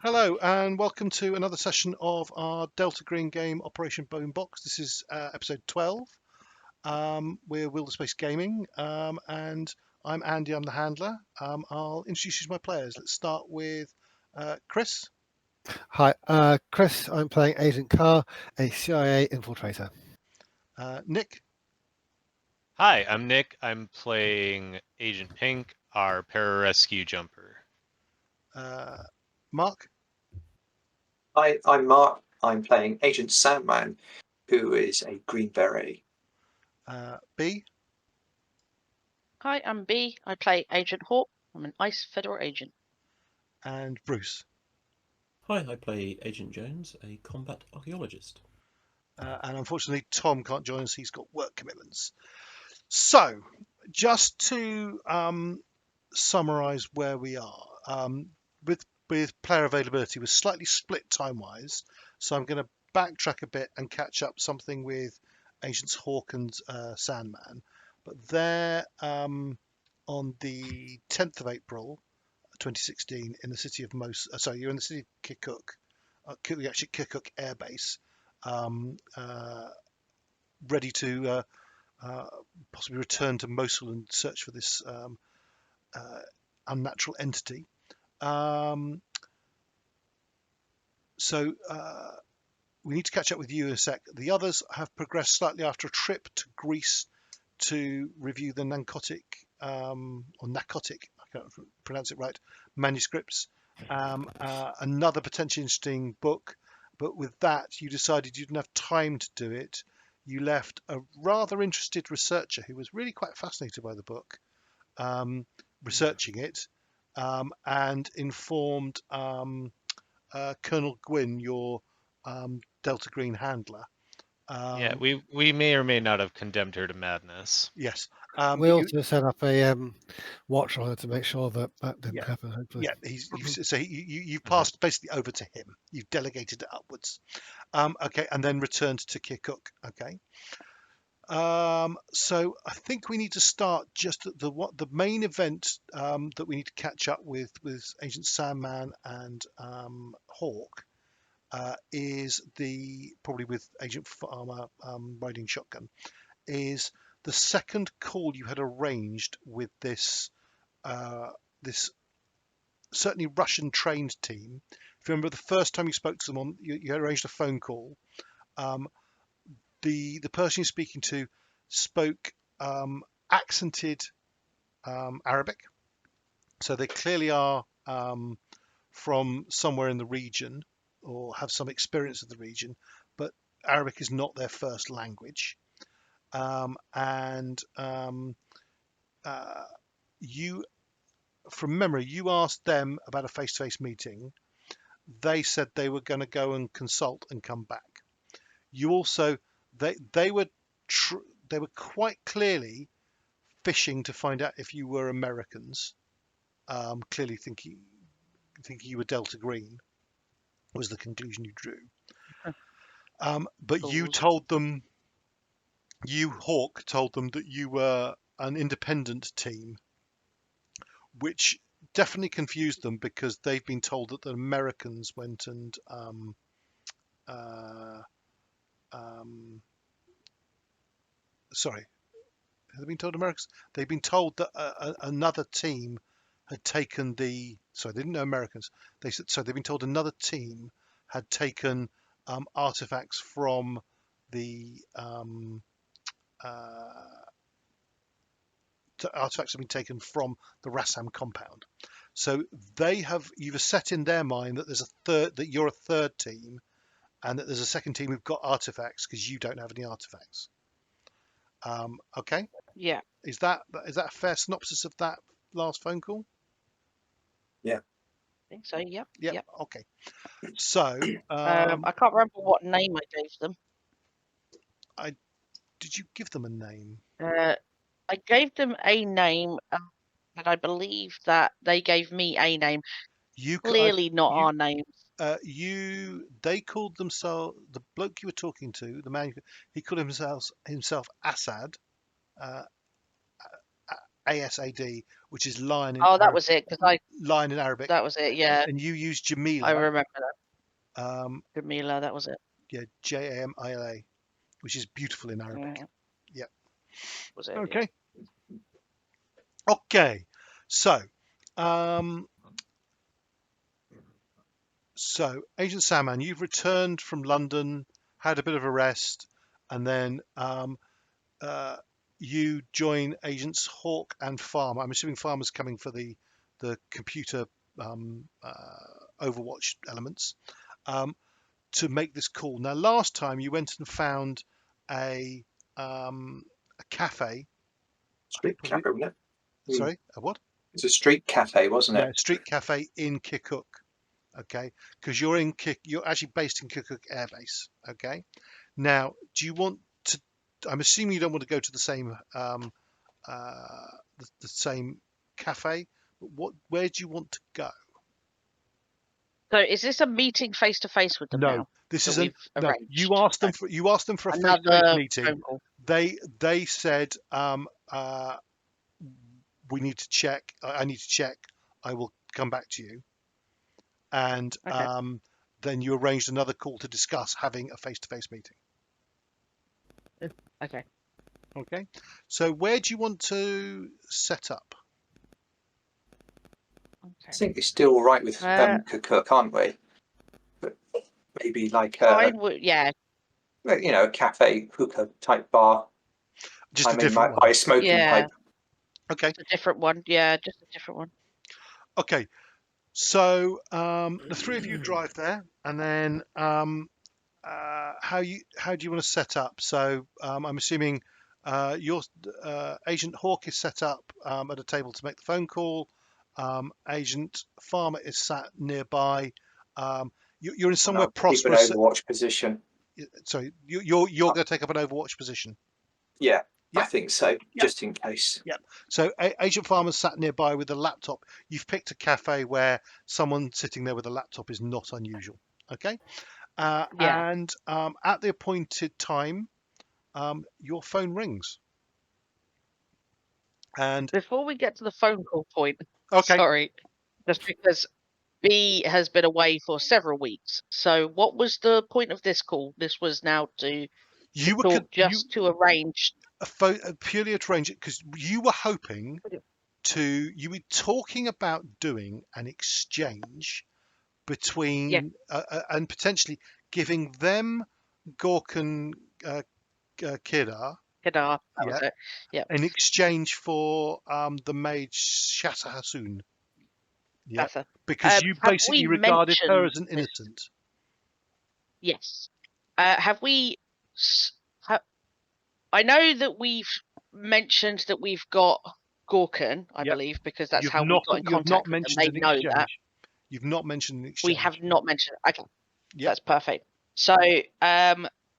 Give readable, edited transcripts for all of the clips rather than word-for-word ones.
Hello and welcome to another session of our Delta Green game Operation Bone Box. This is episode 12. We're Wilderspace Gaming and I'm Andy, I'm the handler. I'll introduce you to my players. Let's start with Chris. Hi, Chris. I'm playing Agent Khar, a CIA infiltrator. Nick. Hi, I'm Nick. I'm playing Agent Pink, our pararescue jumper. Marc. Hi, I'm Marc. I'm playing Agent Sandman, who is a Green Beret. B. Hi, I'm B. I play Agent Hawk. I'm an ICE Federal agent. And Bruce. Hi, I play Agent Jones, a combat archaeologist. And unfortunately, Tom can't join us. He's got work commitments. So, just to summarize where we are, with player availability, we're slightly split time-wise. So I'm going to backtrack a bit and catch up something with Agents Hawk and Sandman. But they're on the 10th of April, 2016, in the city of you're in the city of Kirkuk, actually Kirkuk Air Base, ready to possibly return to Mosul and search for this unnatural entity. So we need to catch up with you in a sec. The others have progressed slightly after a trip to Greece to review the narcotic, I can't pronounce it right, manuscripts. Another potentially interesting book, but with that you decided you didn't have time to do it. You left a rather interested researcher who was really quite fascinated by the book, researching it, and informed Colonel Gwyn, your Delta Green handler. Yeah, we may or may not have condemned her to madness. Yes. We also set up a watch on her to make sure that didn't happen. Hopefully. Yeah, you've passed basically over to him. You've delegated it upwards. Okay, and then returned to Kirkuk. Okay. So I think we need to start just at the main event that we need to catch up with Agent Sandman and Hawk is probably with Agent Farmer riding shotgun, is the second call you had arranged with this certainly Russian trained team. If you remember the first time you spoke to them you arranged a phone call. The person you're speaking to spoke accented Arabic, so they clearly are from somewhere in the region or have some experience of the region, but Arabic is not their first language. You, from memory, you asked them about a face-to-face meeting. They said they were going to go and consult and come back. You also, they were quite clearly fishing to find out if you were Americans. Clearly thinking you were Delta Green was the conclusion you drew. But you told them, Hawk, told them that you were an independent team, which definitely confused them because they've been told that the Americans went and sorry, have they been told Americans? They've been told that another team had taken they didn't know Americans. They said so. They've been told another team had taken artifacts from the artifacts have been taken from the Rassam compound. So you've set in their mind that you're a third team, and that there's a second team who've got artifacts because you don't have any artifacts. Okay. Yeah. Is that a fair synopsis of that last phone call? Yeah. I think so. Yep. Yep. Okay. So I can't remember what name I gave them. Did you give them a name? I gave them a name, and I believe that they gave me a name. Clearly not our names. They called themselves, the bloke you were talking to, the man, he called himself Assad, ASAD, which is lion in Oh, that was it. Because lion in Arabic. that was it. Yeah, And you use I Jamila, remember that. um, Jamila, that was it. yeah, Jamila, which is beautiful in Arabic. Mhm. Yeah. Was it? Yeah. Okay. Okay. So, Agent Sandman, you've returned from London, had a bit of a rest, and then you join Agents Hawk and Farmer. I'm assuming Farmer's coming for the computer Overwatch elements to make this call. Now, last time you went and found a cafe. Street cafe, wasn't it? Sorry, a what? It's a street cafe, wasn't it? Yeah, street cafe in Kirkuk. Okay, because you're actually based in Kirkuk Air Base. Okay, now do you want to? I'm assuming you don't want to go to the same the same cafe. But where do you want to go? So, is this a meeting face to face with them No, now? this that isn't. we've No, arranged? you asked them for a face-to-face Another meeting. phone call. They said we need to check. I need to check. I will come back to you. And Okay. then you arranged another call to discuss having a face-to-face meeting. Okay. Okay. So where do you want to set up? I Okay. think it's still all right with Kirkuk, aren't we? But maybe like Fine. Yeah. a cafe hookah type bar. Just a different by one. a smoking Yeah. pipe. Okay. It's a different one. Yeah, just a different one. Okay. So the three of you drive there, and then how do you want to set up? So I'm assuming your Agent Hawk is set up at a table to make the phone call. Agent Farmer is sat nearby. You're in somewhere Keep an prosperous. Overwatch position. Sorry, you're going to take up an Overwatch position. Yeah, Yeah. I think so, Yeah. just in case. Yeah. So Agent Farmer's sat nearby with a laptop. You've picked a cafe where someone sitting there with a laptop is not unusual. Okay. Yeah. And at the appointed time, your phone rings. And Before we get to the phone call point, okay, sorry, just because B has been away for several weeks. So, what was the point of this call? This was now to you were talk, just to arrange. purely to arrange it because you were hoping you were talking about doing an exchange between and potentially giving them Gork and Kidar. Kedar, that was it. Yeah. In exchange for the mage Shata Hasoon. Yeah. Better. Because you Have basically we regarded her as mentioned an innocent. Yes. Have we? I know that we've mentioned that we've got Gorkan, I Yep. believe, because that's You've how we not got in you've not contact with them. mentioned They an know exchange. that. You've not mentioned an exchange. We have not mentioned. Okay. Yep. That's perfect. So,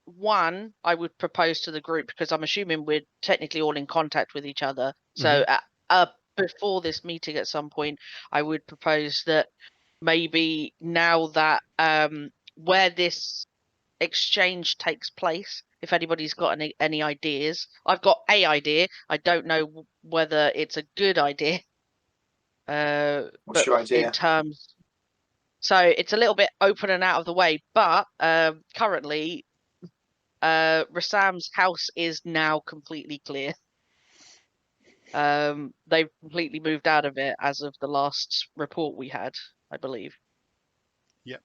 one, I would propose to the group because I'm assuming we're technically all in contact with each other. So, before this meeting at some point, I would propose that maybe now that where this exchange takes place, if anybody's got any ideas, I've got a idea. I don't know whether it's a good idea. What's but your idea? in terms, so it's a little bit open and out of the way. But currently, Rassam's house is now completely clear. They've completely moved out of it as of the last report we had, I believe. Yep.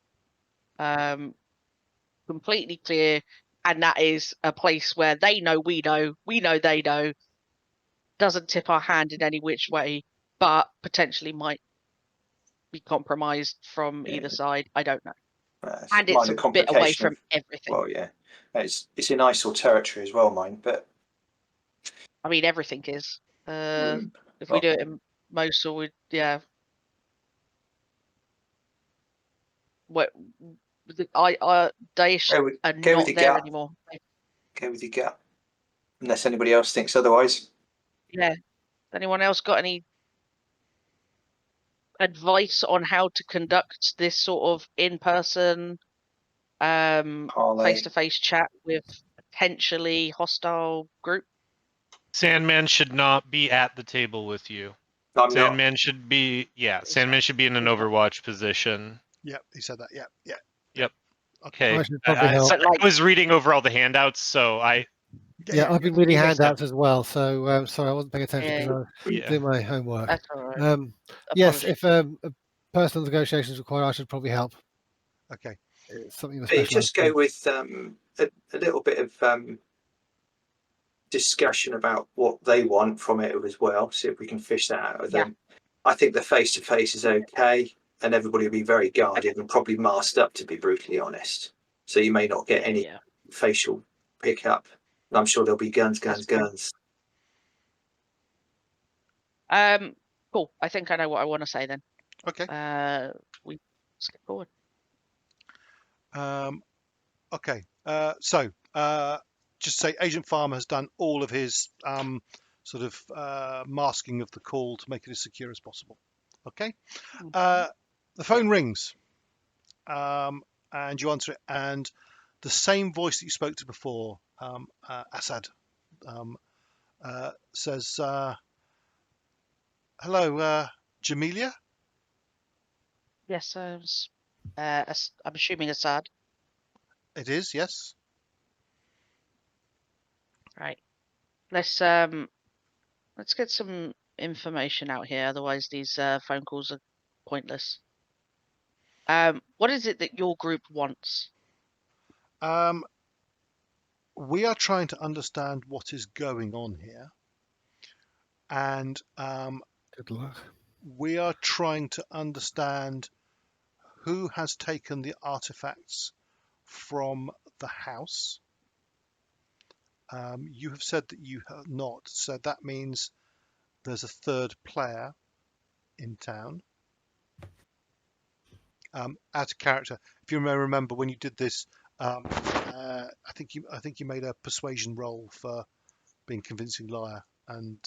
Completely clear, and that is a place where they know, we know they know. Doesn't tip our hand in any which way, but potentially might be compromised from either side. I don't know. And it's a bit away from everything. Well, yeah, it's in ISIL territory as well, mine. But I mean, everything is. If we do it in Mosul, yeah. What? Daesh are not there anymore. Go with your gut, unless anybody else thinks otherwise. Yeah. Anyone else got any advice on how to conduct this sort of in-person, face-to-face chat with potentially hostile group? Sandman should not be at the table with you. I'm not. Sandman should be Sandman should be in an He's not. Overwatch position. Yep, he said that. Yep, yeah. Yep. Okay. Okay. I should probably help. So I was reading over all the handouts, so Yeah, I've been reading You missed handouts as well, so sorry, I wasn't paying attention Yeah. because I was yeah. doing my homework. That's all right. Yes, Apologies. if personal negotiations is required, I should probably help. Okay. It's something that But you just go specialise with a little bit of discussion about what they want from it as well. See if we can fish that out of Yeah. them. I think the face-to-face is okay, and everybody will be very guarded and probably masked up, to be brutally honest. So you may not get any Yeah. facial pickup. I'm sure there'll be guns. That's Cool. I think I know what I want to say then. Okay. We skip forward. Okay. So just say Agent Farmer has done all of his sort of masking of the call to make it as secure as possible. Okay. The phone rings, and you answer it, and the same voice that you spoke to before, Assad, says, "Hello, Jamelia." Yes, I'm assuming Assad. It is, yes. Right. Let's get some information out here. Otherwise, these phone calls are pointless. What is it that your group wants? We are trying to understand what is going on here, and Good luck. we are trying to understand who has taken the artifacts from the house. You have said that you have not, so that means there's a third player in town. Out of character, if you may remember when you did this, I think you made a persuasion roll for being convincing liar, and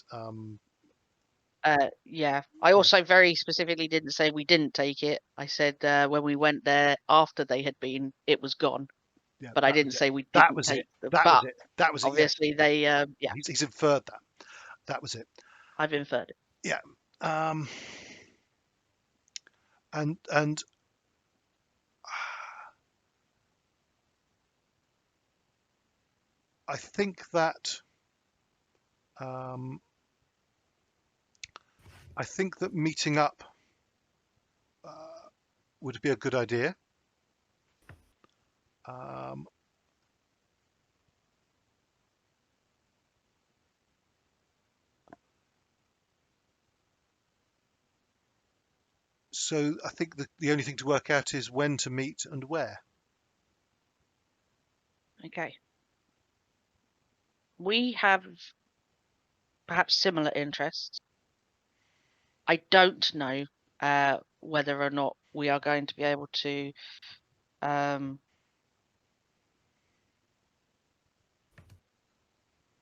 Yeah. I also very specifically didn't say we didn't take it. I said when we went there after they had been, it was gone. yeah, But I that didn't was it. say we That didn't was take it. them. That But was it. That was it. Yeah. obviously they, yeah, He's inferred that. That was it. I've inferred it. Yeah. And I think that meeting up would be a good idea. So I think the only thing to work out is when to meet and where. Okay. We have perhaps similar interests. I don't know whether or not we are going to be able to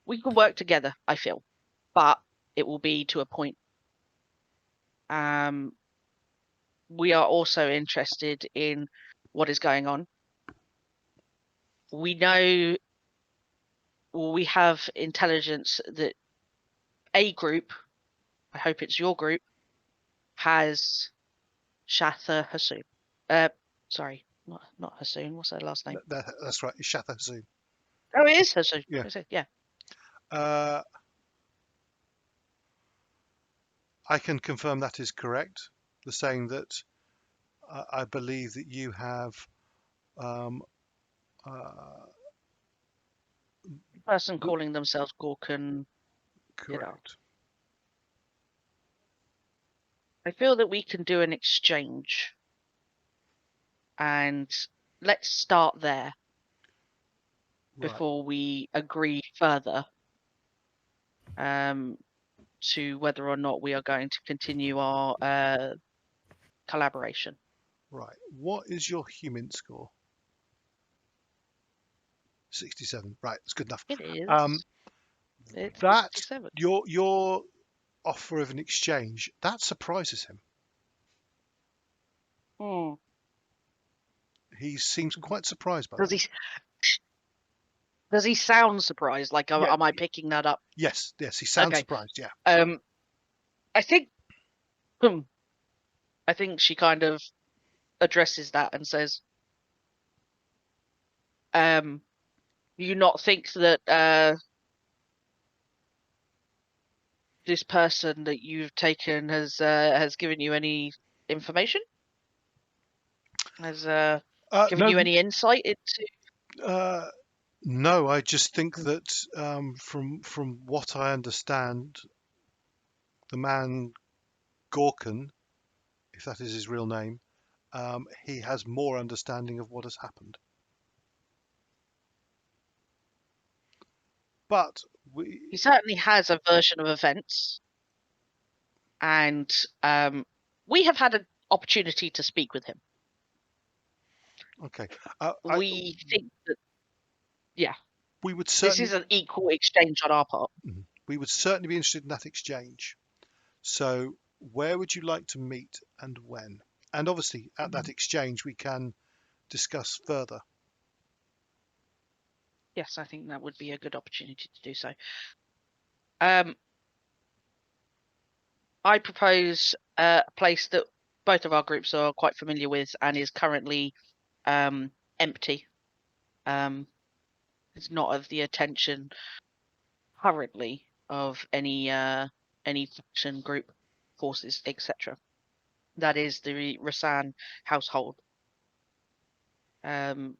we can work together, I feel, but it will be to a point. We are also interested in what is going on. We know, or we have intelligence that a group, I hope it's your group, has Shatha Hassoon. Sorry, not Hassoon. What's her last name? That's right. It's Shatha Hassoon. Oh, it is Hassoon. Yeah. Is it? Yeah. I can confirm that is correct. The saying that I believe that you have Person calling themselves Gorkan. correct. I feel that we can do an exchange, and let's start there Right. before we agree further to whether or not we are going to continue our collaboration. Right. What is your human score? 67. Right. That's good enough. It is. It's That 67. your offer of an exchange that surprises him. He seems quite surprised by Does that. he? Does he sound surprised? Like, Yeah. am I picking that up? Yes, he sounds Okay. surprised. Yeah. I think she kind of addresses that and says, you not think that this person that you've taken has given you any information? Has given No, you any insight into? no. I just think that from what I understand, the man Gorkin, if that is his real name, he has more understanding of what has happened. But He certainly has a version of events, and we have had an opportunity to speak with him. okay, We think that, yeah, we would this certainly is an equal exchange on our part. be interested in that exchange. So where would you like to meet and when? And obviously at that exchange we can discuss further. Yes, I think that would be a good opportunity to do so. I propose a place that both of our groups are quite familiar with and is currently empty. It's not of the attention currently of any faction group, forces, etc. That is the Rasan household. It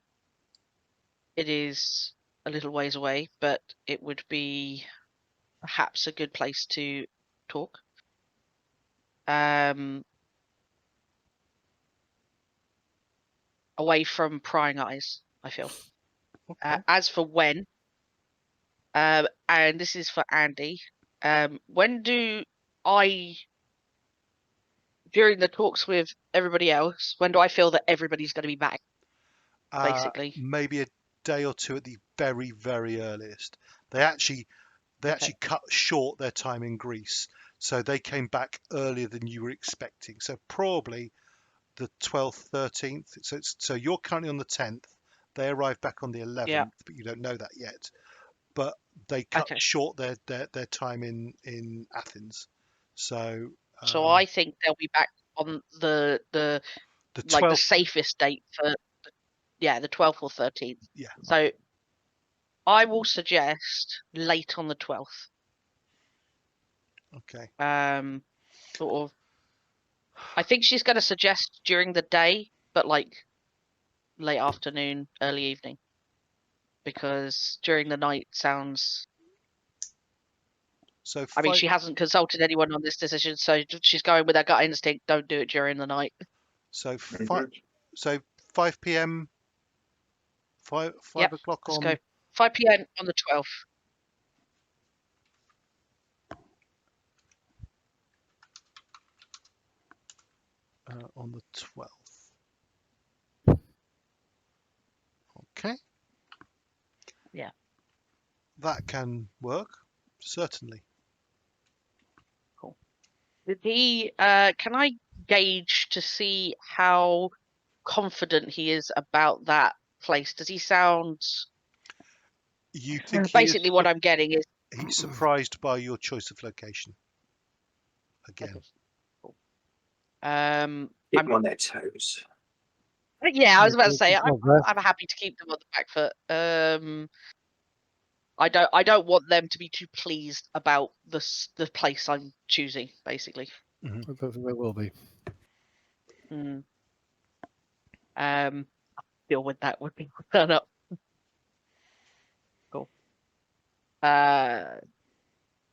is a little ways away, but it would be perhaps a good place to talk. Away from prying eyes, I feel. Okay. As for when, and this is for Andy, when do I, during the talks with everybody else, when do I feel that everybody's going to be back? Basically, maybe a day or two at the very, very earliest. They actually cut short their time in Greece, so they came back earlier than you were expecting. So probably the 12th, 13th. So you're currently on the 10th. They arrived back on the 11th, but you don't know that yet. But they cut short their time in Athens. So I think they'll be back on the 12th. the safest date for the 12th or 13th. Yeah. So I will suggest late on the 12th. Okay. Sort of. I think she's going to suggest during the day, but like late afternoon, early evening, because during the night sounds. So I mean, she hasn't consulted anyone on this decision, so she's going with her gut instinct. Don't do it during the night. So 5 p.m. 5 o'clock let's on. go 5 p.m. on the 12th. On the 12th. Okay. Yeah. That can work, certainly. Cool. Did he? Can I gauge to see how confident he is about that place? Does he sound? You think basically what I'm getting is he's surprised by your choice of location. Again. Okay. Cool. Keep them on their toes. Yeah, I was about to say I'm happy to keep them on the back foot. I don't want them to be too pleased about the place I'm choosing, basically. I don't think they will be. Deal with that when people turn up. Cool.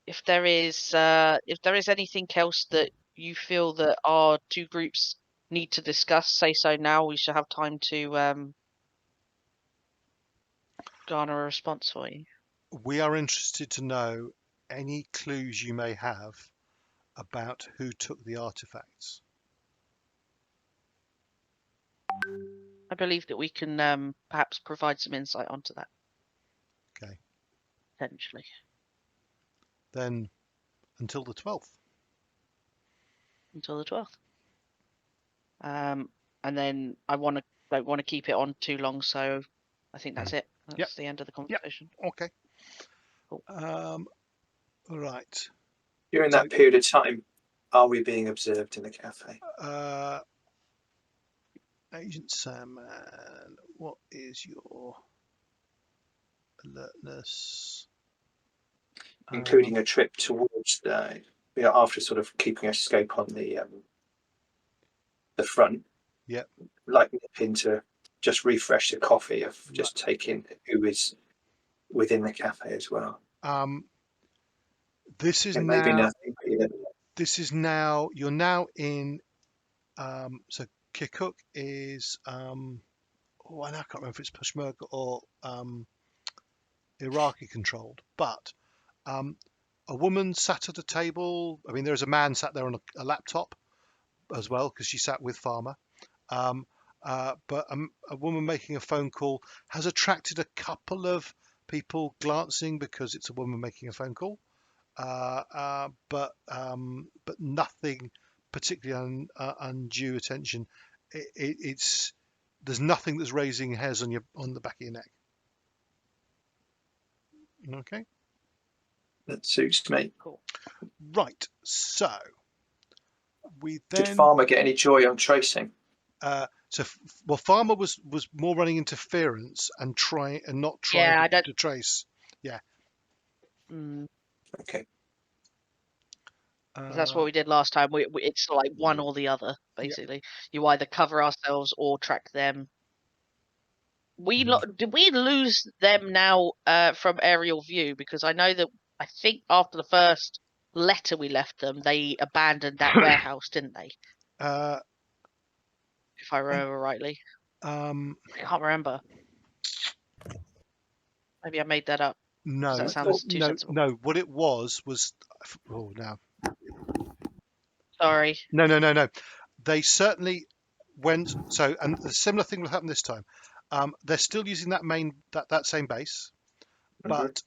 If there is anything else that you feel that our two groups need to discuss, say so now. We should have time to garner a response for you. We are interested to know any clues you may have about who took the artifacts. I believe that we can perhaps provide some insight onto that. Okay. Potentially. Then until the 12th. Until the 12th. And then I don't want to keep it on too long, so I think that's it. That's the end of the conversation. Okay. Cool. Right. During So- that period of time, are we being observed in the cafe? Agent Sandman, what is your alertness? Including a trip towards after sort of keeping a scope on the front. Yep. Like nipping to just refresh the coffee of just taking who is within the cafe as well. This is And maybe now. nothing. But you never know. This is now. You're now in. So Kirkuk is. I can't remember if it's Peshmerga or Iraqi controlled, but a woman sat at a table. I mean, there's a man sat there on a laptop as well because she sat with Farmer. But a woman making a phone call has attracted a couple of people glancing because it's a woman making a phone call. But nothing particularly undue attention. It's there's nothing that's raising hairs on the back of your neck. Okay. That suits me. Cool. Right. So we Did then. Farmer get any joy on tracing? Farmer was more running interference and not trying to trace. Yeah. Mm. Okay. That's what we did last time. It's like one or the other, basically. You either cover ourselves or track them. Did we lose them now from aerial view? Because I know that I think after the first letter we left them, they abandoned that warehouse, didn't they? If I remember rightly. I can't remember. Maybe I made that up. No, That sounds too sensible. no. What it was now. Sorry. No. They certainly went. So, and a similar thing will happen this time. They're still using that same base, but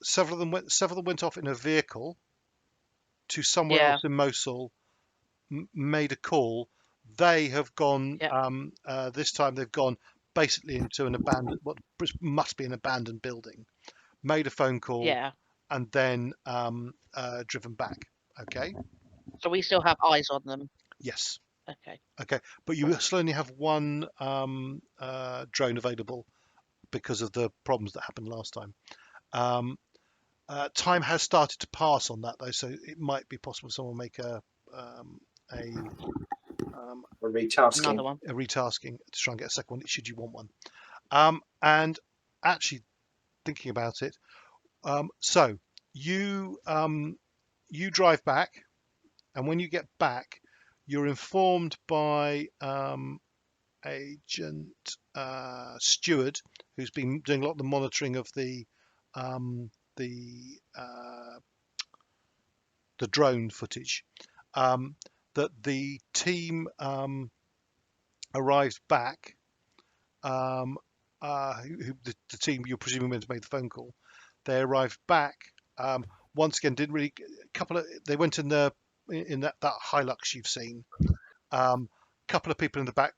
several of them went off in a vehicle to somewhere else in Mosul, made a call. They have gone. This time they've gone basically into what must be an abandoned building. Made a phone call. And then driven back. Okay. So we still have eyes on them. Yes. Okay. But you still only have one drone available because of the problems that happened last time. Time has started to pass on that though, so it might be possible someone make a retasking. Another one. A retasking to try and get a second one, should you want one. And actually thinking about it, so you drive back, and when you get back, you're informed by Agent Steward, who's been doing a lot of the monitoring of the drone footage, that the team arrived back. The team you're presuming meant to make the phone call, they arrived back. Once again, didn't really. They went in that Hilux you've seen. Couple of people in the back,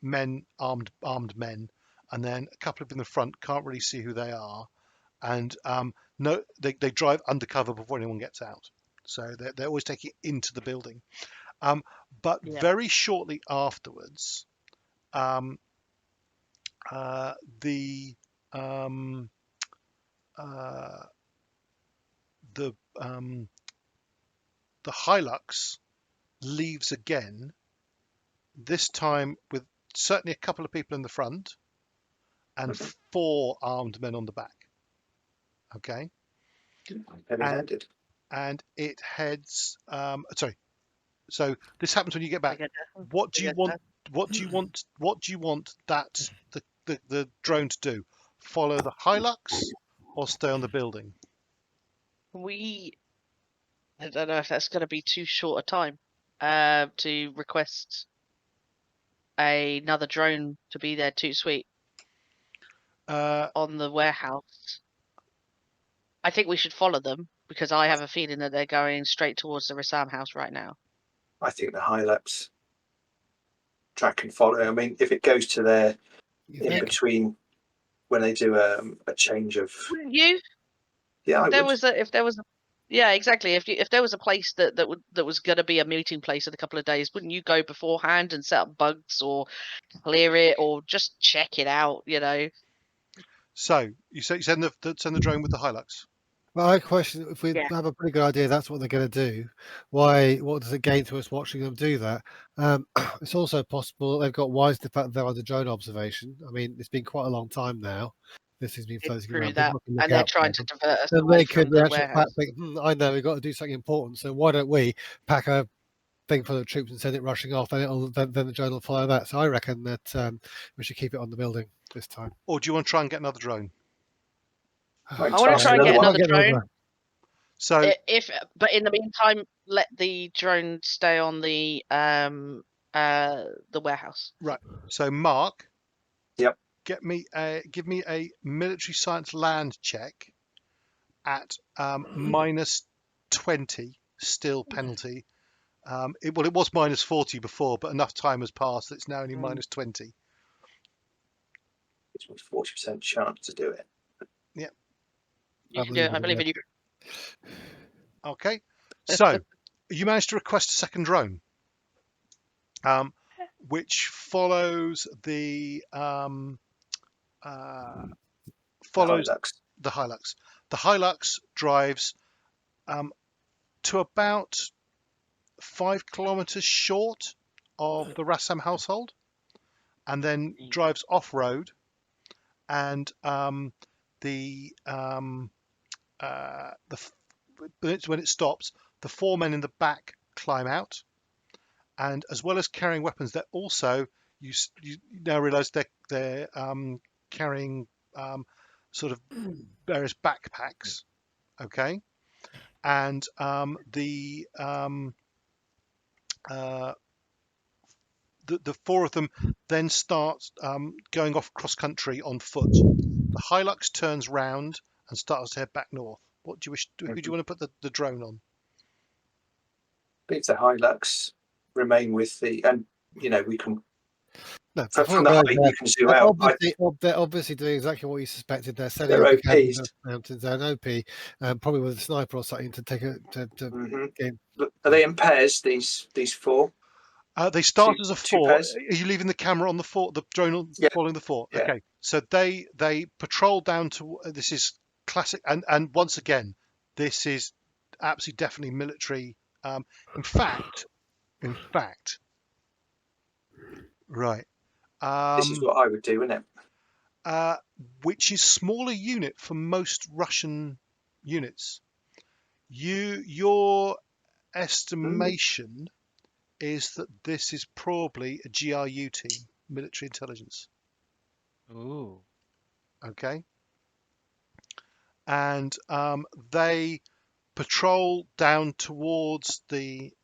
men, armed men, and then a couple of in the front. Can't really see who they are, and no, they drive undercover before anyone gets out. So they're always taking it into the building. But very shortly afterwards, the Hilux leaves again, this time with certainly a couple of people in the front and 4 armed men on the back. Okay. And it heads. Sorry. So this happens when you get back. What do you want? What do you want? What do you want that the drone to do? Follow the Hilux or stay on the building? I don't know if that's going to be too short a time to request another drone to be there too sweet on the warehouse. I think we should follow them because I have a feeling that they're going straight towards the Rassam house right now. I think the Hilux track and follow. I mean, if it goes to their You in think? between when they do a change of. Wouldn't you? Yeah, I If there would. was a yeah, exactly. If there was a place that was going to be a meeting place in a couple of days, wouldn't you go beforehand and set up bugs or clear it or just check it out? You know. So you send the drone with the Hilux. Well, I question if we Yeah. have a pretty good idea that's what they're going to do. Why? What does it gain to us watching them do that? It's also possible they've got wise to the fact that they're under drone observation. I mean, it's been quite a long time now. This has been floating Through around. that, People can look and they're out for trying to them. divert us Then away they could, from the the actual warehouse. fact, think, I know we've got to do something important. So why don't we pack a thing full of troops and send it rushing off, and then the drone will follow that. So I reckon that we should keep it on the building this time. Or do you want to try and get another drone? Right, I want to so try and another get one. another drone. So But in the meantime, let the drone stay on the warehouse. right. So Mark. Yep. Give me a military science land check at -20 still penalty. It was -40 before, but enough time has passed that it's now only -20. It's 40% chance to do it. You can do it. I believe in you. Okay. So you managed to request a second drone, which follows the Hilux. the Hilux. The Hilux drives to about 5 kilometers short of the Rassam household, and then drives off road. And when it stops, the 4 men in the back climb out, and as well as carrying weapons, they're also you now realise they're carrying sort of various backpacks. Okay, and the 4 of them then start going off cross country on foot. The Hilux turns round and starts to head back north. What do you wish? Who do you want to put the drone on? Leave the Hilux, remain with the, and we can. No, From the height, you can zoom out. They're obviously doing exactly what you suspected. They're setting They're up the OPs. mountains. They're an OP, probably with a sniper or something to take gain. Are they in pairs? These 4? They start as a 4. pairs? Are you leaving the camera on the 4? The drone following the 4? Yeah. Okay. So they patrol down to. This is classic, and once again, this is absolutely definitely military. In fact, right. This is what I would do, isn't it? Which is smaller unit for most Russian units. Your estimation is that this is probably a GRU team, military intelligence. Ooh. Okay. And they patrol down towards the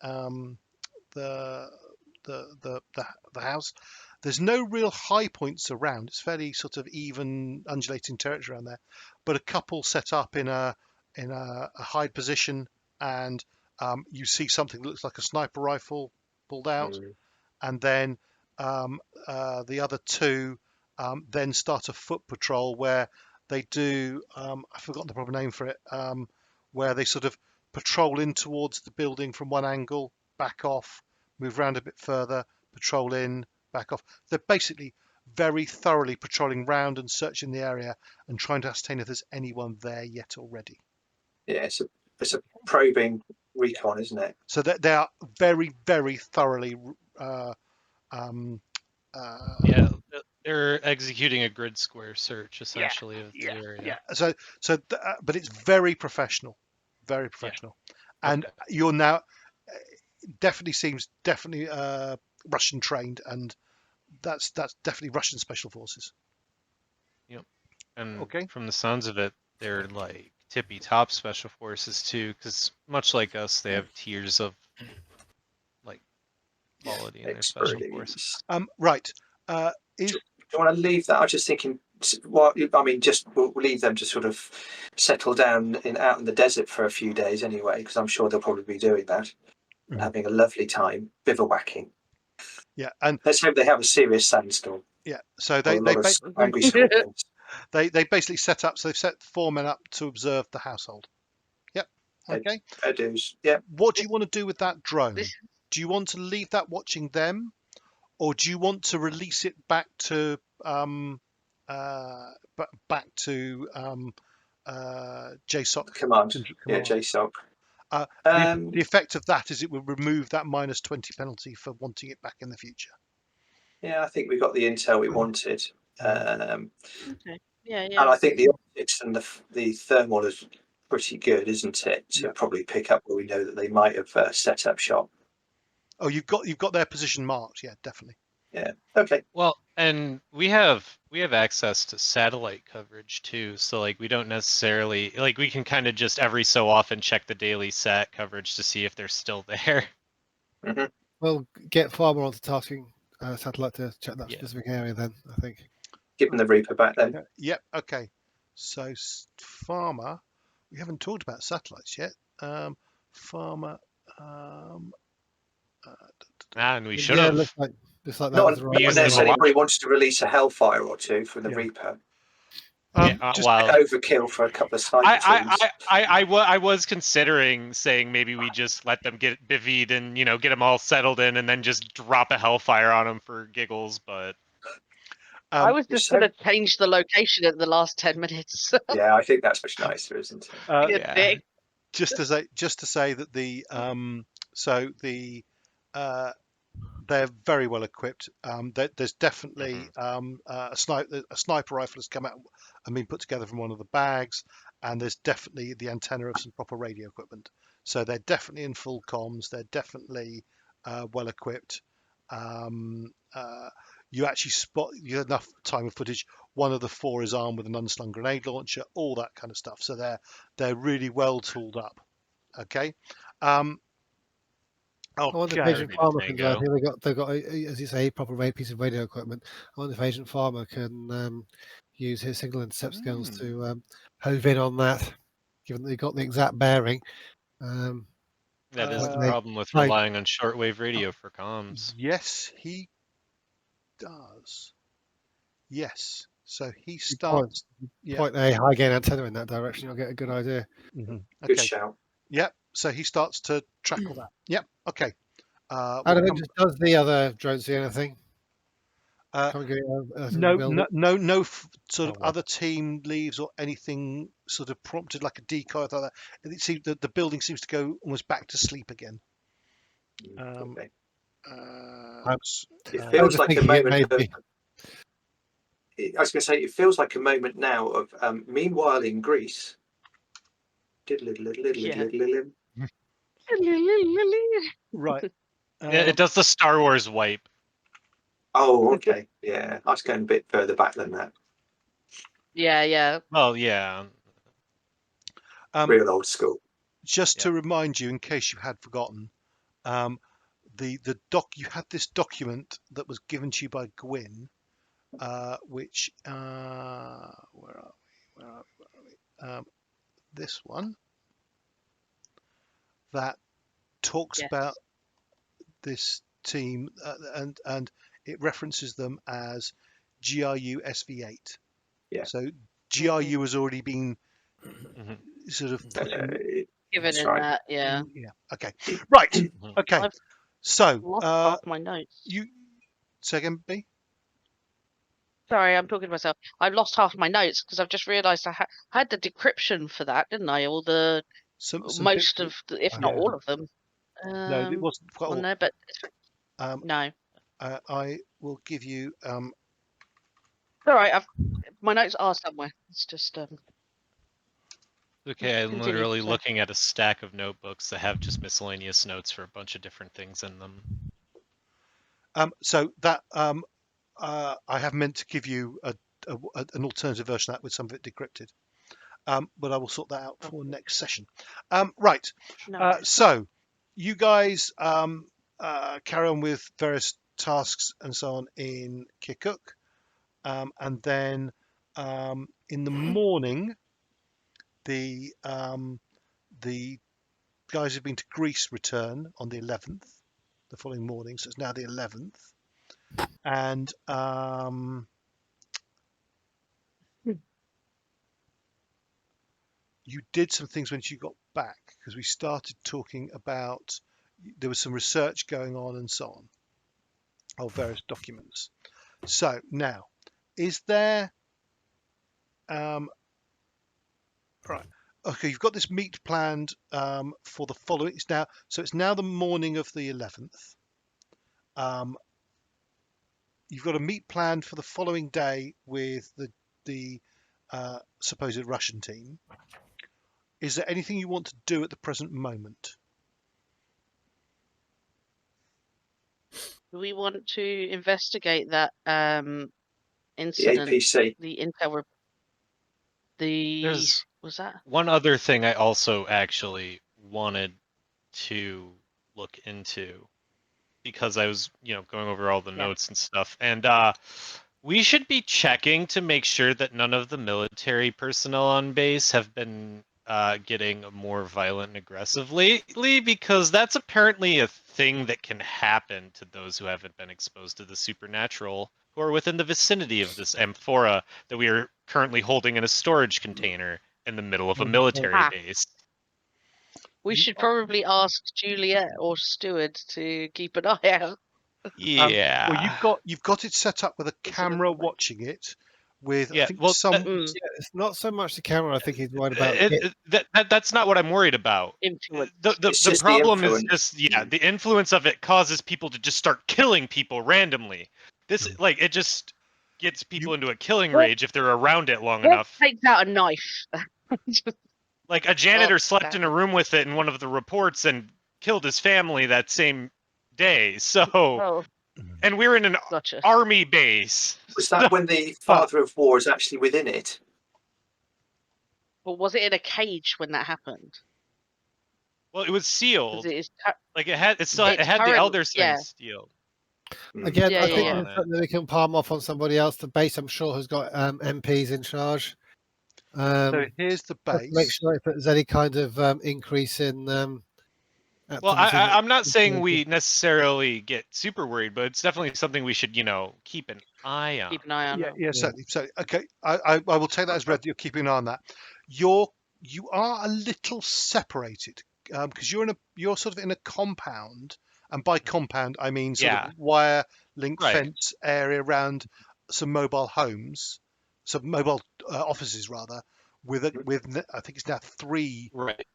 house. There's no real high points around. It's fairly sort of even, undulating territory around there. But a couple set up in a hide position, and you see something that looks like a sniper rifle pulled out, and then the other 2 then start a foot patrol where they do. I've forgotten the proper name for it. Where they sort of patrol in towards the building from one angle, back off, move around a bit further, patrol in, back off. They're basically very thoroughly patrolling round and searching the area and trying to ascertain if there's anyone there yet already. Yeah, it's a probing recon, isn't it? So that they are very, very thoroughly. Yeah, they're executing a grid square search essentially of the area. So but it's very professional, very professional, and you're now definitely seems Russian trained, and that's definitely Russian special forces. Yep. And Okay. from the sounds of it, they're like tippy top special forces too, because much like us, they have tiers of like quality in their special forces. Right. Do you want to leave that? I was just thinking. Well, I mean, we'll leave them to sort of settle down out in the desert for a few days anyway, because I'm sure they'll probably be doing that, and having a lovely time bivouacking. Yeah, and let's hope they have a serious sandstorm. Yeah. So Or they a lot of angry scorpions. they basically set up. So they've set 4 men up to observe the household. Yep. Okay. Fair dues. Yeah. What do you want to do with that drone? This- Do you want to leave that watching them, or do you want to release it back to back to JSOC Command. Yeah, command? JSOC. The effect of that is it will remove that -20 penalty for wanting it back in the future. Yeah, I think we got the intel we wanted. Okay. Yeah, And yeah. I think the optics and the thermal is pretty good, isn't it? To Yeah. probably pick up where we know that they might have set up shop. Oh, you've got their position marked. Yeah, definitely. Yeah. Okay. Well, and we have access to satellite coverage too, so like we don't necessarily like we can kind of just every so often check the daily sat coverage to see if they're still there. Mm-hmm. Well, get Farmer onto tasking satellite to check that Yeah. specific area. Then I think. Give them the Reaper back then. Yep. Okay. So Farmer, we haven't talked about satellites yet. Farmer. And we should Yeah, have. looks like that Not was the right. used unless them a lot. anybody wants to release a Hellfire or two from the Yeah. Reaper. Just Wow. Overkill for a couple of sniper teams. I was considering saying maybe we just let them get bivvied and get them all settled in and then just drop a hellfire on them for giggles, but I was just so- going to change the location at the last 10 minutes. Yeah, I think that's much nicer, isn't it? Good yeah. thing. just to say that they're very well equipped. There's definitely a sniper rifle has come out and been put together from one of the bags, and there's definitely the antenna of some proper radio equipment. So they're definitely in full comms. They're definitely well equipped. You actually you have enough time of footage. One of the 4 is armed with an unslung grenade launcher, all that kind of stuff. So they're really well tooled up. Okay. I wonder if Okay. Agent Farmer can do. I Tango. think they've got, as you say, a proper piece of radio equipment. I wonder if Agent Farmer can use his signal intercept skills to hove in on that, given that he got the exact bearing. That is the they- problem with like- relying on shortwave radio for comms. Yes, he does. Yes. So he you starts. Yeah. point a high gain antenna in that direction, you'll get a good idea. Mhm. Good Okay. shout. Yep. So he starts to track all that. Yep. Okay. Out we'll of come- interest, does the other drone see anything? Uh, Can't get no sort of Oh, well. other team leaves or anything sort of prompted like a decoy like that. And it seems that the building seems to go almost back to sleep again. Okay. It Uh, feels like a overthinking it, moment of, maybe. I was going to say, it feels like a moment now of, meanwhile in Greece. right. Yeah, it does the Star Wars wipe. Oh, okay. Yeah, I was going a bit further back than that. Yeah, yeah. Well, yeah. Real old school. Just to remind you, in case you had forgotten, you had this document that was given to you by Gwyn, which where are we? This one that talks Yes. about this team, and it references them as GRU SV8. Yeah. So GRU has already been Mhm. sort of put in. Given That's in right. that, yeah. Yeah. Okay. Right. Mhm. Okay. I've So Lost half my notes. you say again, B? Sorry, I'm talking to myself. I've lost half my notes because I've just realised I had the decryption for that, didn't I? All the Some most bits- of, if not yeah. all of them. No, it wasn't quite well, all. no, but no. I will give you. It's all right. My notes are somewhere. It's just Okay, I'm Continue, literally sorry. looking at a stack of notebooks that have just miscellaneous notes for a bunch of different things in them. So that I have meant to give you an alternative version of that with some of it decrypted, but I will sort that out for next session. Right. no. So you guys carry on with various tasks and so on in Kirkuk, and then in the morning, the guys who've been to Greece return on the 11th, the following morning. So it's now the 11th. and you did some things when you got back, because we started talking about there was some research going on and so on of various documents. So now, is there right? Okay, you've got this meet planned for the following. It's now the morning of the 11th. You've got a meet planned for the following day with the supposed Russian team. Is there anything you want to do at the present moment? Do we want to investigate that The incident? APC. The intel. There's Was that? one other thing I also actually wanted to look into, because I was, going over all the notes and stuff, and we should be checking to make sure that none of the military personnel on base have been getting more violent and aggressive lately, because that's apparently a thing that can happen to those who haven't been exposed to the supernatural, who are within the vicinity of this amphora that we are currently holding in a storage container in the middle of a military base. We should probably ask Juliet or Stewart to keep an eye out. Yeah. Well, you've got it set up with a camera watching it. With I think some. It's not so much the camera. I think he's worried about. That's not what I'm worried about. Influence. The problem is just the influence of it causes people to just start killing people randomly. This it just gets people into a killing rage if they're around it long enough. Takes out a knife. Like a janitor slept in a room with it in one of the reports and killed his family that same day. So, and we're in an army base. Was that when the Father of War is actually within it? But was it in a cage when that happened? Well, it was sealed. It had the Elder Sign sealed. Again, I think it's something we can palm off on somebody else. The base, I'm sure, has got MPs in charge. So here's the base. Make sure if there's any kind of increase in. Well, I'm not saying we necessarily get super worried, but it's definitely something we should, keep an eye on. Keep an eye on. Yeah, certainly. So, okay, I will take that as read. You're keeping an eye on that. You are a little separated because you're sort of in a compound, and by compound I mean sort of wire link fence area around some mobile homes, some mobile offices rather, with I think it's now 3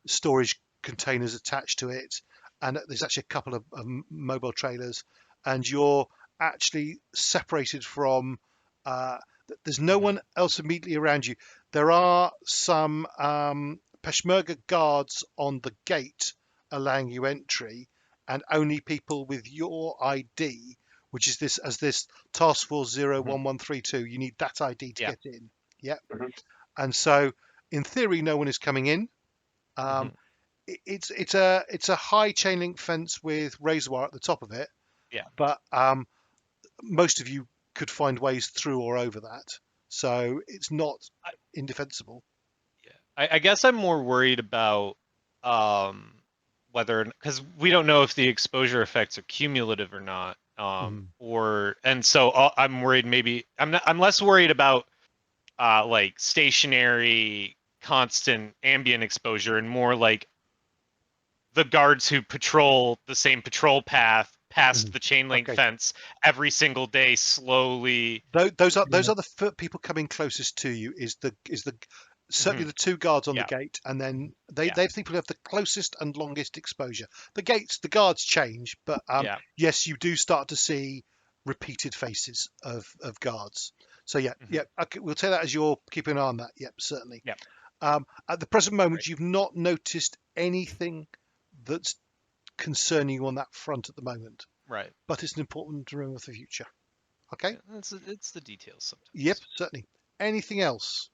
storage containers attached to it, and there's actually a couple of mobile trailers, and you're actually separated from there's no one else immediately around you. There are some Peshmerga guards on the gate allowing you entry, and only people with your ID, which is this Task Force 01132, you need that ID to get in. And so in theory no one is coming in. It's a high chain link fence with razor wire at the top of it. But most of you could find ways through or over that, so it's not indefensible. I guess I'm more worried about whether, because we don't know if the exposure effects are cumulative or not, and so I'm worried. Maybe I'm less worried about like stationary constant ambient exposure, and more like the guards who patrol the same patrol path past the chain link fence every single day slowly. Those are the people coming closest to you. Is the certainly the 2 guards on the gate, and then they think have the closest and longest exposure. The guards change, but yes, you do start to see repeated faces of guards. So okay, we'll take that as you're keeping an eye on that. Yep, certainly. At the present moment, you've not noticed anything that's concerning you on that front at the moment. Right. But it's an important to remember for the future. Okay? Yeah, it's the details sometimes. Yep, certainly. Anything else?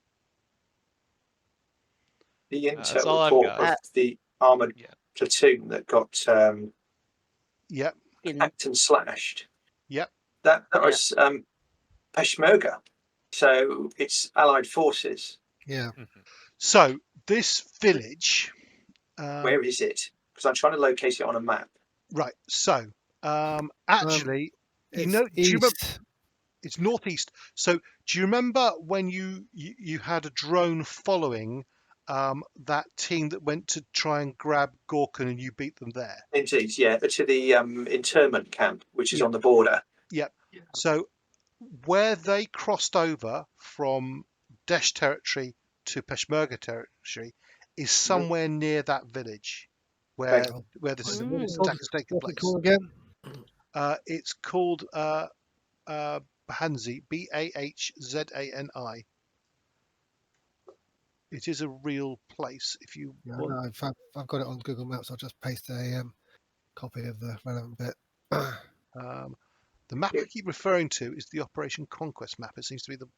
The intel report of the armoured platoon that got hacked and slashed. Yep. That was Peshmerga. So it's Allied forces. Yeah. So this village... where is it? Because I'm trying to locate it on a map. Right. So, actually... It's know, do you remember? east. It's northeast. So do you remember when you had a drone following that team that went to try and grab Gorkon and you beat them there? Indeed, yeah, to the internment camp, which is Yeah. on the border. Yeah. So where they crossed over from Desh territory to Peshmerga territory is somewhere near that village where this attack has taken What's it place. called again? It's called Bahzani, Bahzani. It is a real place. If you Yeah, want, no, I've got it on Google Maps. I'll just paste a copy of the relevant bit. the map I keep referring to is the Operation Conquest map. It seems to be the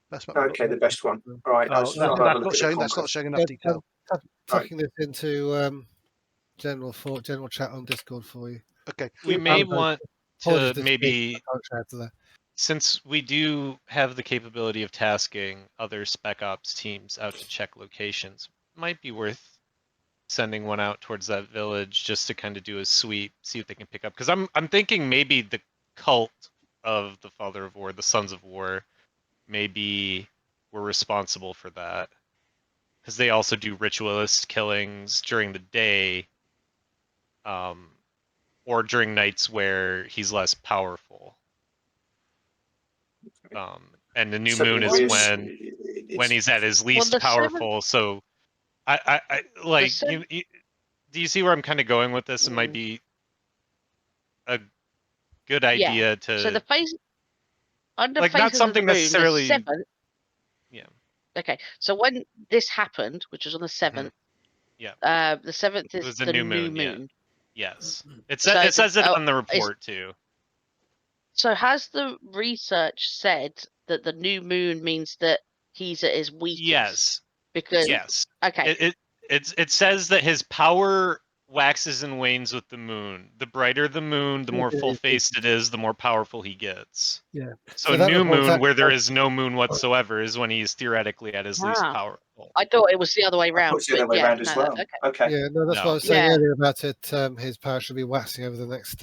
best map. Okay, the best one. All right, Oh, I'll have a that's look not at showing. the That's not Conquest. showing enough detail. Tucking this into general chat on Discord for you. Okay. We may want to Apologies this week, maybe, I can't share to that. since we do have the capability of tasking other spec ops teams out to check locations, might be worth sending one out towards that village just to kind of do a sweep, see if they can pick up. Because I'm thinking maybe the cult of the Father of War, the Sons of War, maybe were responsible for that. Because they also do ritualist killings during the day, or during nights where he's less powerful. And the new moon is when he's at his least powerful. So I like you, do you see where I'm kind of going with this? It might be a good idea to. So the phase under like phases not something of the moon, necessarily. the 7th. Yeah. Okay, so when this happened, which was on the 7th, yeah, the 7th is the the new moon. Yeah. Yes, it says it on the report too. So has the research said that the new moon means that he's at his weakest? Yes. Because okay, it says that his power waxes and wanes with the moon. The brighter the moon, the more full-faced it is, the more powerful he gets. Yeah. So new moon, where there is no moon whatsoever, is when he's theoretically at his least powerful. I thought it was the other way around. I thought it was the other way around as well. Okay. Yeah, no, that's what I was saying earlier about it. His power should be waxing over the next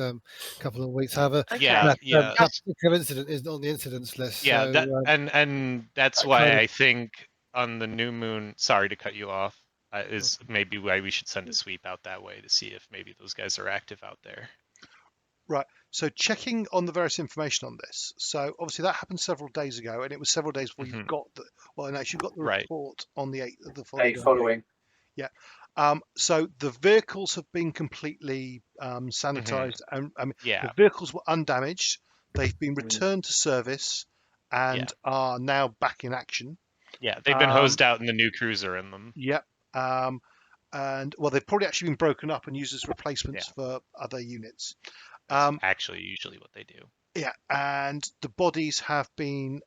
couple of weeks. However, that particular incident is on the incidents list. Yeah, so, and that's why I think on the new moon. Sorry to cut you off. Is maybe why we should send a sweep out that way to see if maybe those guys are active out there. Right. So checking on the various information on this. So obviously that happened several days ago, and it was several days before you got the. Well, no, you got the report on the 8th of the following. Yeah. So the vehicles have been completely sanitized, and the vehicles were undamaged. They've been returned to service and are now back in action. Yeah, they've been hosed out in the new cruiser in them. Yep. And well, they've probably actually been broken up and used as replacements for other units. That's actually usually what they do. Yeah, and the bodies have been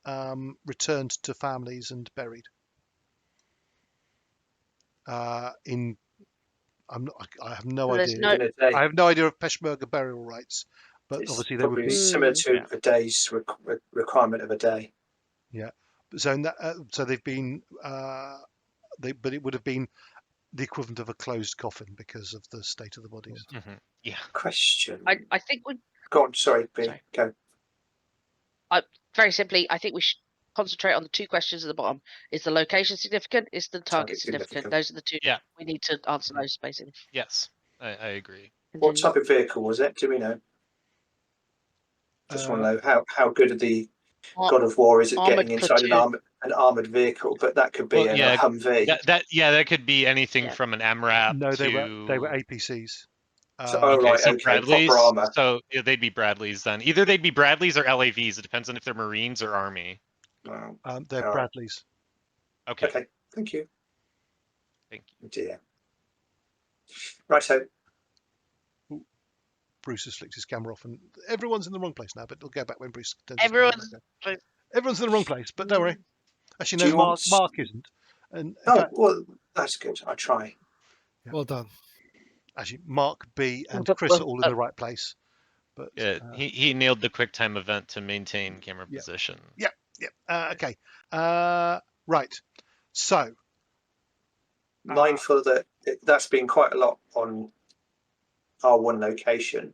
returned to families and buried. I have no idea. I have no idea of Peshmerga burial rites, but it's obviously they would be similar to a day's requirement of a day. Yeah, so so they've been, but it would have been the equivalent of a closed coffin because of the state of the bodies. Yeah. Question. I think we. Go on. Sorry, B. Go. Very simply, I think we should concentrate on the two questions at the bottom. Is the location significant? Is the target significant? Those are the two. Yeah. We need to answer those basically. Yes, I agree. What type of vehicle was it? Do we know? Just want to know how good of the God of War is at getting inside an armored vehicle, but that could be a Humvee. That could be anything from an MRAP. No, they to... were APCs. So Bradleys. So they'd be Bradleys then. Either they'd be Bradleys or LAVs. It depends on if they're Marines or Army. They're Bradleys. Okay. Thank you. Thank you. Dear. Right. So. Bruce has flicked his camera off, and everyone's in the wrong place now. But it'll go back when Bruce turns. Everyone's in the wrong place. But don't worry. Actually, no, Marc isn't. And well, that's good. I try. Yeah. Well done. Actually, Marc, B, and Chris are all in the right place. But he nailed the QuickTime event to maintain camera position. Yep. Okay. Right. So. Mindful that that's been quite a lot on our one location.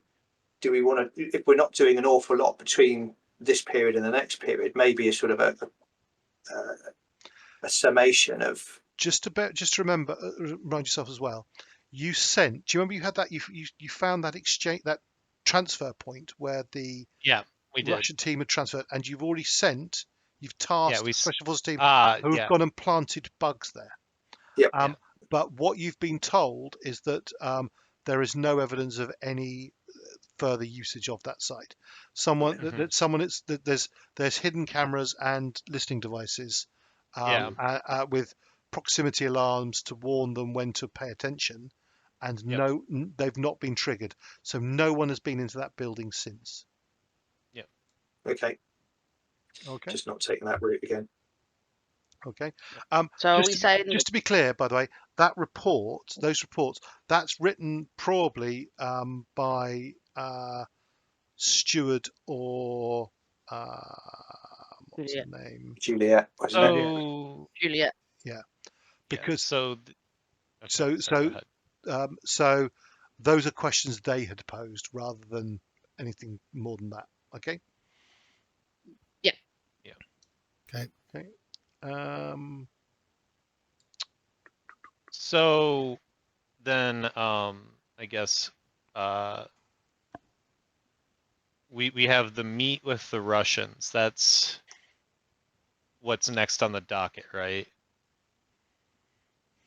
do we want to, if we're not doing an awful lot between this period and the next period, maybe a sort of a summation of. Just to remember, remind yourself as well. You sent. Do you remember you had that? You found that exchange, that transfer point where the we did. Russian team had transferred, and you've already sent. You've tasked the Special Forces team who have gone and planted bugs there. Yep. But what you've been told is that there is no evidence of any further usage of that site. There's hidden cameras and listening devices with proximity alarms to warn them when to pay attention, and they've not been triggered. So no one has been into that building since. Okay. Just not taking that route again. Okay. So are we saying, just to be clear, by the way, those reports, that's written probably by Steward or what's her name? Juliet. Juliet. Yeah. Because so those are questions they had posed rather than anything more than that. Okay. Okay. So then, I guess we have the meet with the Russians. That's what's next on the docket, right?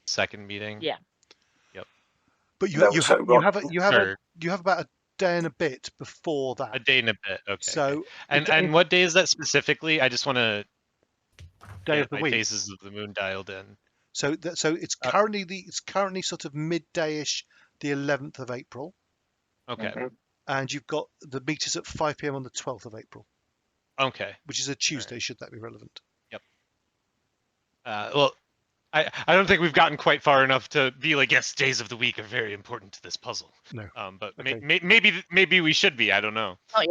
Second meeting. Yeah. Yep. But you have about a day and a bit before that. A day and a bit. Okay. So and what day is that specifically? I just want to day of the week. Phases of the moon dialed in. So it's currently sort of midday-ish, the 11th of April. Okay. And you've got the meet is at 5 p.m. on the 12th of April. Okay. Which is a Tuesday, should that be relevant? Yep. Well, I don't think we've gotten quite far enough to be like, yes, days of the week are very important to this puzzle. No. But okay. maybe we should be. I don't know. Oh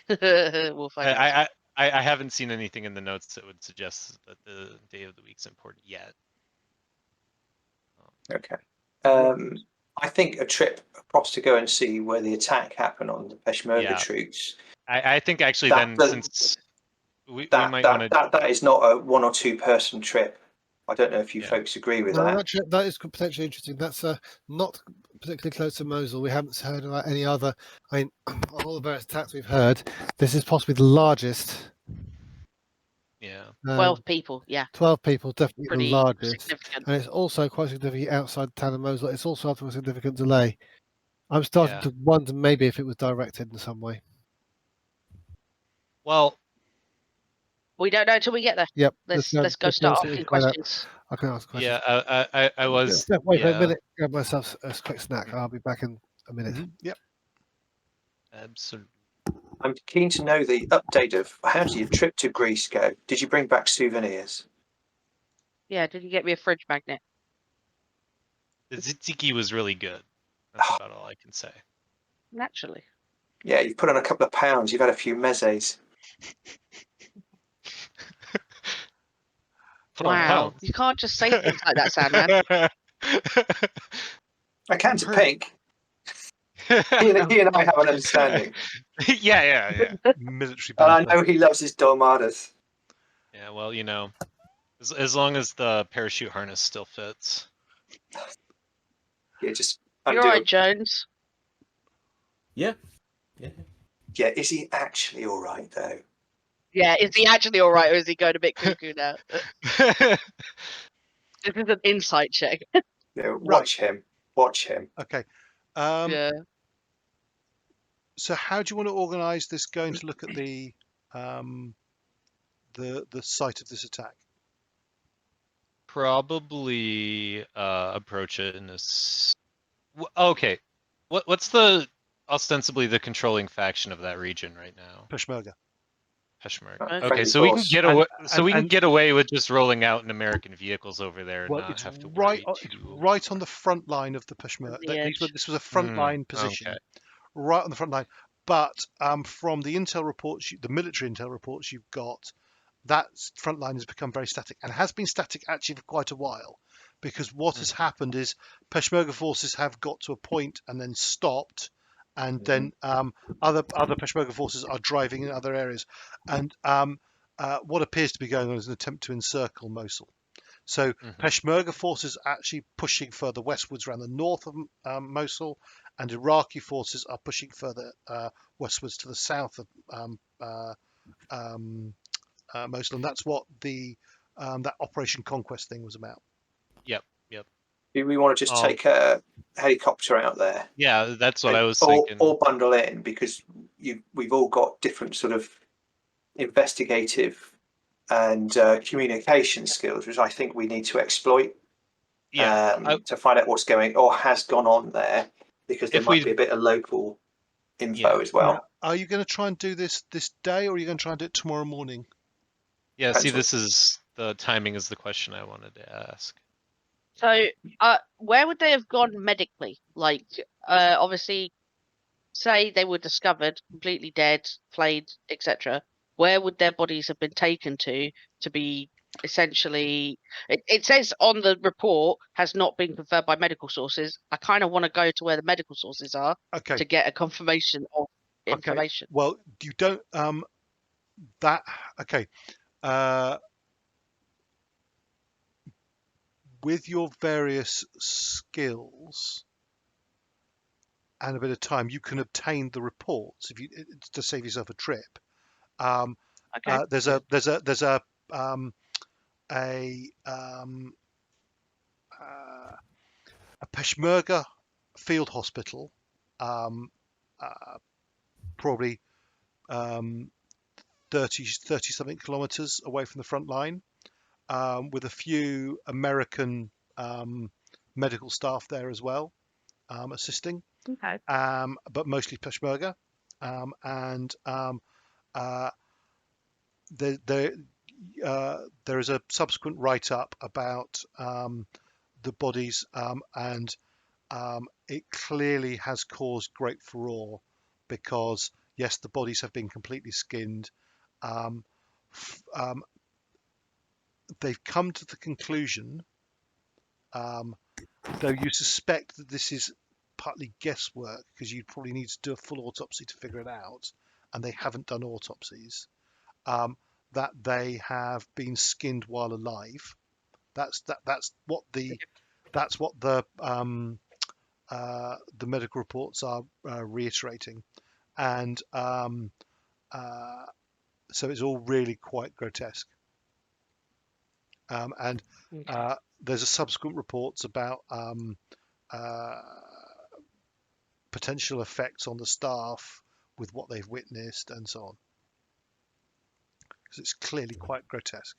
yeah. We'll find out. I haven't seen anything in the notes that would suggest that the day of the week's important yet. Okay. I think a trip across to go and see where the attack happened on the Peshmerga troops. I think actually since we might want to. That is not a 1 or 2 person trip. I don't know if you folks agree with that. That is potentially interesting. That's not particularly close to Mosul. We haven't heard about any other. I mean, on all the various attacks we've heard, this is possibly the largest. Yeah. 12 people. Yeah. 12 people, definitely Pretty the largest. Significant. And it's also quite significant outside the town of Mosul. It's also after a significant delay. I'm starting to wonder maybe if it was directed in some way. Well, we don't know until we get there. Yep. Let's go start asking questions. I can ask questions. Yeah, I was. Step away for a minute. Grab myself a quick snack. I'll be back in a minute. Mm-hmm. Yep. Absolutely. I'm keen to know the update of how did your trip to Greece go? Did you bring back souvenirs? Yeah, did you get me a fridge magnet? The tzatziki was really good. That's about all I can say. Naturally. Yeah, you've put on a couple of pounds. You've had a few mezes. Wow, you can't just say things like that, Sandman. I can to Pink. He and I have an understanding. Yeah. Military. And I know he loves his dolmadas. Yeah, well, as long as the parachute harness still fits. Yeah, just. You're all right, Jones. Yeah. Yeah, is he actually all right though? Yeah, is he actually all right, or is he going a bit cuckoo now? This is an insight check. Yeah, watch him. Okay. Yeah. So how do you want to organise this? Going to look at the site of this attack. Probably approach it in this. Okay, what's the ostensibly the controlling faction of that region right now? Peshmerga. Okay, so we can get away. We can get away with just rolling out in American vehicles over there and not have to worry it's right on the front line of the Peshmerga. This was a front line position, right on the front line. But from the intel reports, the military intel reports you've got, that front line has become very static and has been static actually for quite a while, because what has happened is Peshmerga forces have got to a point and then stopped, and then other Peshmerga forces are driving in other areas. And what appears to be going on is an attempt to encircle Mosul. So Peshmerga forces are actually pushing further westwards around the north of Mosul, and Iraqi forces are pushing further westwards to the south of Mosul, and that's what the that Operation Conquest thing was about. Yep. Do we want to just take a helicopter out there? Yeah, that's what I was thinking. Or bundle in, because we've all got different sort of investigative and communication skills, which I think we need to exploit. To find out what's going or has gone on there, because there might be a bit of local info as well. Now, are you going to try and do this day, or are you going to try and do it tomorrow morning? Yeah, see, this is the timing is the question I wanted to ask. So, where would they have gone medically? Like, obviously, say they were discovered completely dead, flayed, etc. Where would their bodies have been taken to be essentially? It says on the report has not been confirmed by medical sources. I kind of want to go to where the medical sources are to get a confirmation of information. Well, you don't. That okay. With your various skills and a bit of time, you can obtain the reports if you to save yourself a trip. There's a Peshmerga field hospital, probably 30 something kilometers away from the front line, with a few American medical staff there as well, assisting. Okay. But mostly Peshmerga, and there is a subsequent write-up about the bodies, and it clearly has caused great furore, because yes, the bodies have been completely skinned. They've come to the conclusion, though you suspect that this is partly guesswork, because you'd probably need to do a full autopsy to figure it out, and they haven't done autopsies, that they have been skinned while alive. That's what the medical reports are reiterating, and so it's all really quite grotesque. And there's a subsequent reports about potential effects on the staff with what they've witnessed and so on, because it's clearly quite grotesque.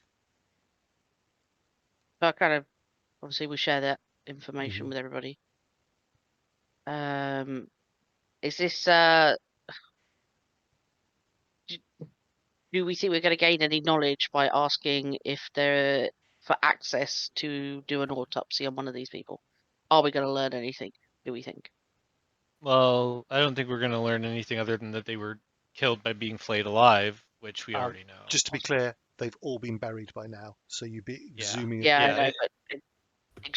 So kind of, obviously, we share that information with everybody. Is this do we think we're going to gain any knowledge by asking if they're for access to do an autopsy on one of these people? Are we going to learn anything, do we think? Well, I don't think we're going to learn anything other than that they were killed by being flayed alive, which we already know. Just to be clear, they've all been buried by now, so you'd be exhuming.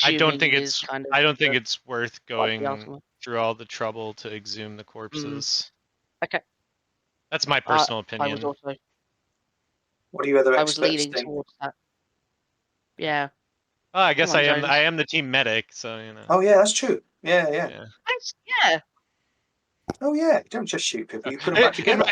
I don't think it's I don't think it's worth going through all the trouble to exhume the corpses. Okay. That's my personal opinion. I was also. What do you other experts I was leaning think? towards that. Yeah. Oh, I guess I am the team medic, so you know. Oh yeah, that's true. Yeah. Yeah. Oh yeah, don't just shoot people. You put them back together.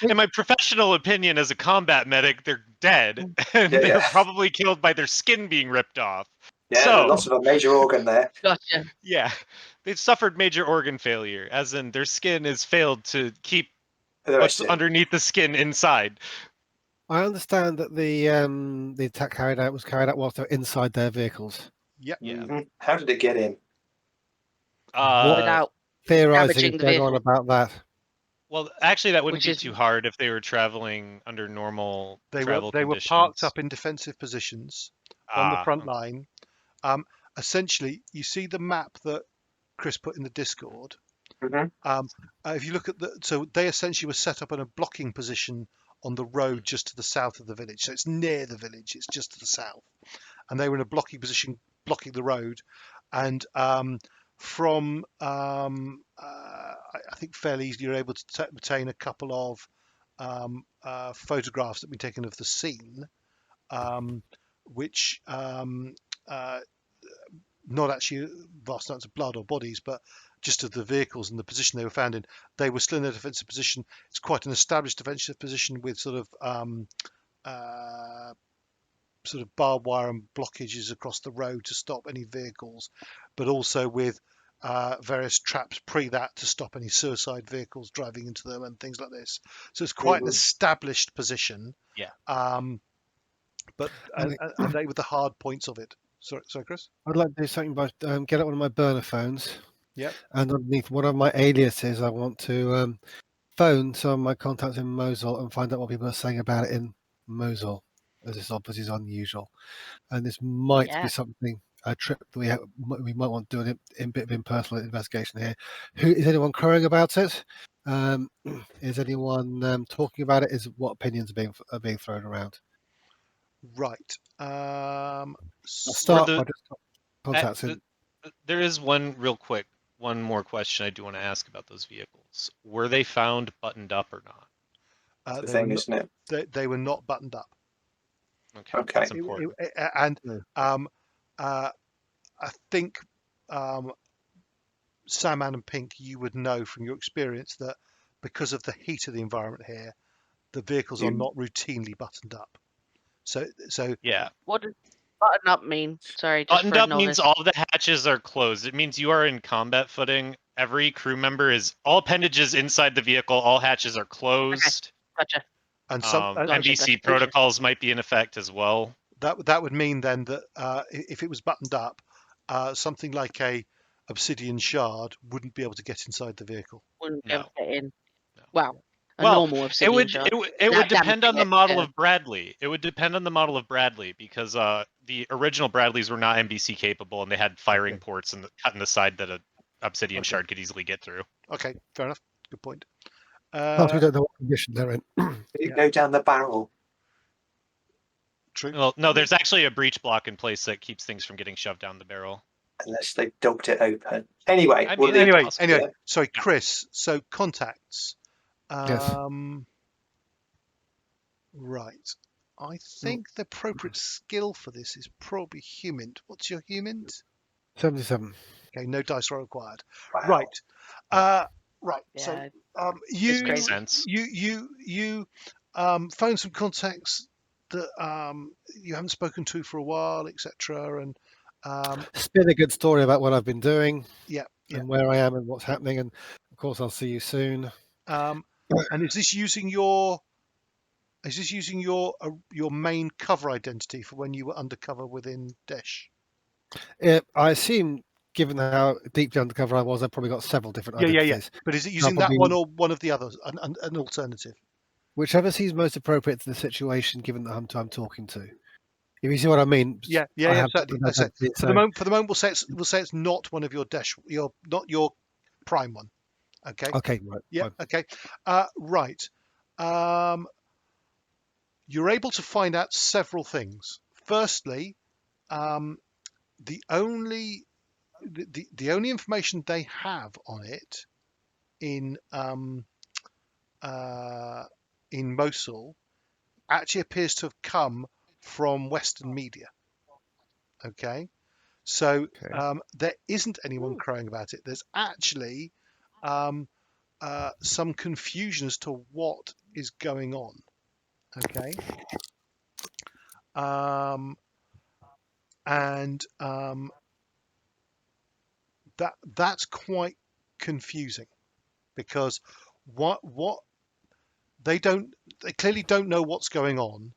In my professional opinion, as a combat medic, they're dead, and they're probably killed by their skin being ripped off. Yeah, so, lots of a major organ there. Gotcha. Yeah, they've suffered major organ failure, as in their skin has failed to keep what's underneath the skin inside. I understand that the attack was carried out whilst they're inside their vehicles. Yep. Yeah. How did it get in? Without theorizing going on about that. Well, actually, that wouldn't be too hard if they were traveling under normal travel conditions. They were parked up in defensive positions on the front line. Essentially, you see the map that Chris put in the Discord. If you look at so they essentially were set up in a blocking position on the road just to the south of the village. So it's near the village, it's just to the south. And they were in a blocking position, blocking the road. And from I think fairly easily you're able to obtain a couple of photographs that have been taken of the scene, which not actually vast amounts of blood or bodies, but just of the vehicles and the position they were found in. They were still in a defensive position. It's quite an established defensive position with sort of barbed wire and blockages across the road to stop any vehicles, but also with various traps pre that to stop any suicide vehicles driving into them and things like this. So it's quite an established position. Yeah. But and they were the hard points of it. Sorry, Chris. I'd like to do something by get out one of my burner phones. Yep. And underneath one of my aliases, I want to phone some of my contacts in Mosul and find out what people are saying about it in Mosul, as this obviously is unusual. And this might be something, a trip that we might want to do in a bit of impersonal investigation here. Is anyone crowing about it? Is anyone talking about it? What opinions are being thrown around? Right. I'll start by just contacting. There is one more question I do want to ask about those vehicles. Were they found buttoned up or not? The thing, isn't it? They were not buttoned up. Okay. That's important. I think Sandman and Pink, you would know from your experience that because of the heat of the environment here, the vehicles are not routinely buttoned up. So yeah. What does button up mean? Sorry, just buttoned for a up means novice. all the hatches are closed. It means you are in combat footing. Every crew member is all appendages inside the vehicle. All hatches are closed. Okay. Gotcha. And some NBC protocols might be in effect as well. That would mean then that if it was buttoned up, something like a obsidian shard wouldn't be able to get inside the vehicle. Wouldn't be able to get in. No. Wow. Normal obsidian shard. It would depend on the model of Bradley. It would depend on the model of Bradley because the original Bradleys were not NBC capable and they had firing ports and cut in the side that an obsidian shard could easily get through. Okay, fair enough. Good point. Plus, we don't know what condition they're in. You go down the barrel. True. Well, no, there's actually a breech block in place that keeps things from getting shoved down the barrel. Unless they've dogged it open. Anyway. Anyway. Sorry, Chris. So contacts. Yes. Right. I think the appropriate skill for this is probably human. What's your human? 77. Okay, no dice roll required. Wow. Right. Right. Yeah, so you phone some contacts that you haven't spoken to for a while, etc. And spin a good story about what I've been doing. Yeah. And where I am and what's happening, and of course I'll see you soon. And is this using your main cover identity for when you were undercover within Desh? I assume, given how deeply undercover I was, I probably got several different identities. Yeah. But is it using that one or one of the others, an alternative? Whichever seems most appropriate to the situation, given that I'm talking to. If you see what I mean? Yeah. Certainly. For the moment, we'll say it's not one of your Desh, not your prime one. Okay. Okay. Right. Yeah. Okay. Right. You're able to find out several things. Firstly, the only information they have on it in Mosul actually appears to have come from Western media. Okay, so there isn't anyone crowing about it. There's actually some confusion as to what is going on. Okay. That's quite confusing because what they clearly don't know what's going on.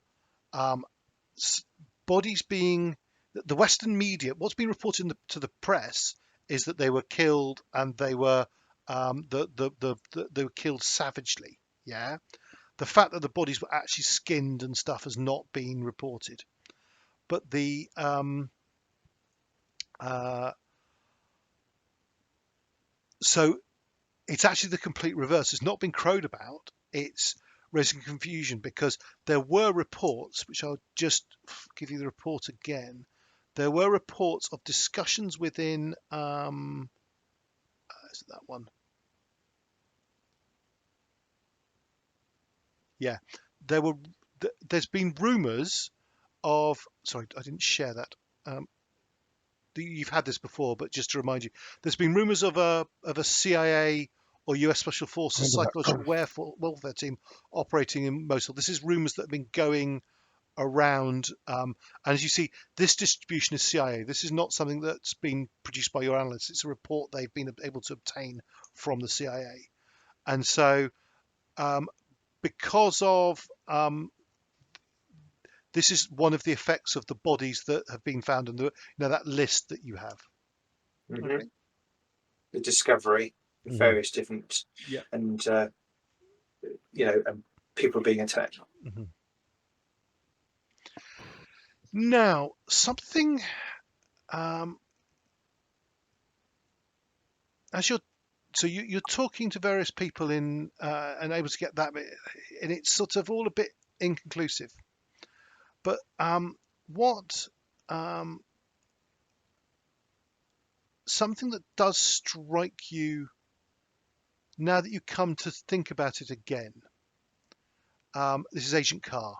Bodies being the Western media, what's been reported to the press is that they were killed and they were they were killed savagely. Yeah. The fact that the bodies were actually skinned and stuff has not been reported. But so it's actually the complete reverse. It's not been crowed about. It's raising confusion because there were reports, which I'll just give you the report again. There were reports of discussions within Is it that one? Yeah, there's been rumours of. Sorry, I didn't share that. You've had this before, but just to remind you, there's been rumours of a CIA or US Special Forces psychological welfare team operating in Mosul. This is rumours that have been going around, and as you see, this distribution is CIA. This is not something that's been produced by your analysts. It's a report they've been able to obtain from the CIA, and so because of this is one of the effects of the bodies that have been found in that list that you have. Mm-hmm. Okay. The discovery of various different, and and people being attacked. Mm-hmm. Now, something as you're talking to various people and able to get that, and it's sort of all a bit inconclusive. But something that does strike you now that you come to think about it again. This is Agent Khar.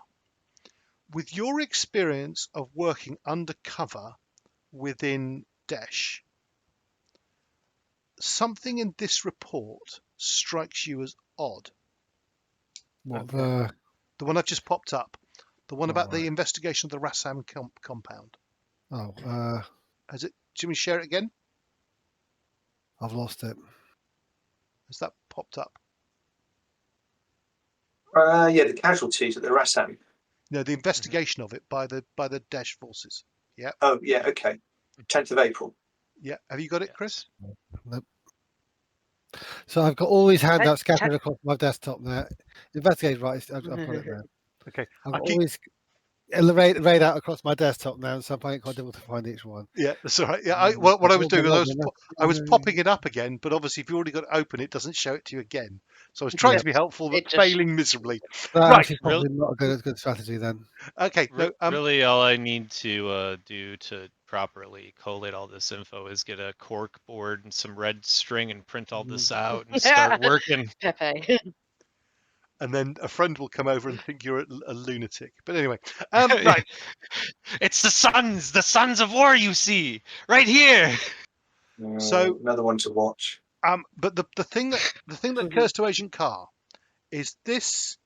With your experience of working undercover within Daesh, something in this report strikes you as odd. What, the one I've just popped up, the one about right. the investigation of the Rassam compound. Oh, Has it? Jimmy, share it again. I've lost it. Has that popped up? Yeah, the casualties at the Rassam. No, the investigation of it by the Daesh forces. Yeah. Oh, yeah. Okay. 10th of April. Yeah. Have you got it, Chris? Nope. So I've got all these handouts scattered across my desktop now. Investigate, right? I've got it there. Okay. I've got all these laid out across my desktop now, so I'm finding it quite difficult to find each one. Yeah, that's all right. Yeah, what I was doing was I was popping it up again, but obviously if you already got it open, it doesn't show it to you again. So I was trying to be helpful, but failing miserably. Right, probably not a good strategy then. Okay. No, really, all I need to do to properly collate all this info is get a cork board and some red string and print all this out and start working. Pepe. And then a friend will come over and think you're a lunatic. But anyway, right. It's the sons of war, you see, right here. So another one to watch. But the thing that occurs to Agent Khar is this: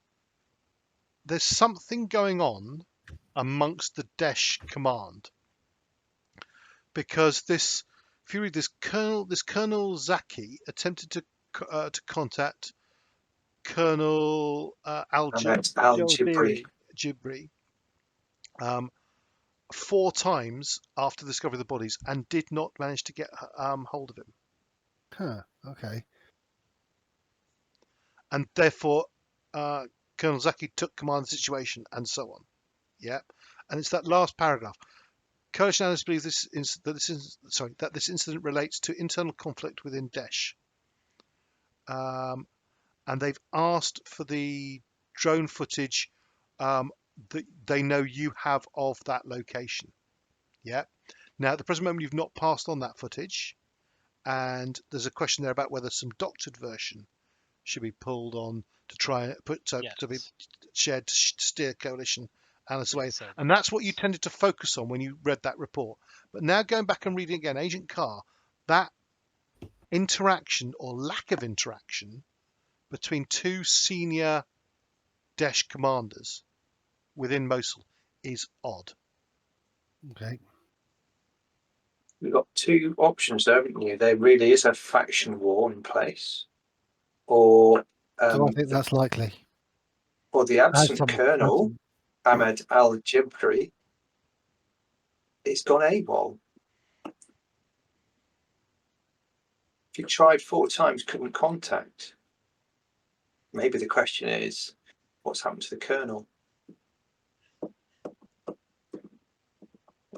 there's something going on amongst the Daesh command, because if you read this Colonel Zaki attempted to contact Colonel Al-Jibri 4 times after the discovery of the bodies and did not manage to get hold of him. Huh. Okay. And therefore, Colonel Zaki took command of the situation, and so on. Yeah, and it's that last paragraph. Coalition analysts believe that this incident relates to internal conflict within Daesh. And they've asked for the drone footage that they know you have of that location. Yeah. Now, at the present moment, you've not passed on that footage, and there's a question there about whether some doctored version should be pulled on to try to be shared to steer coalition analysts away. And that's what you tended to focus on when you read that report. But now going back and reading again, Agent Khar, that interaction or lack of interaction between 2 senior Daesh commanders within Mosul is odd. Okay. We've got 2 options there, haven't you? There really is a faction war in place, or So I think that's likely. Or the absent colonel, Ahmed Al-Jibri, it's gone AWOL. If you tried 4 times, couldn't contact. Maybe the question is, what's happened to the colonel?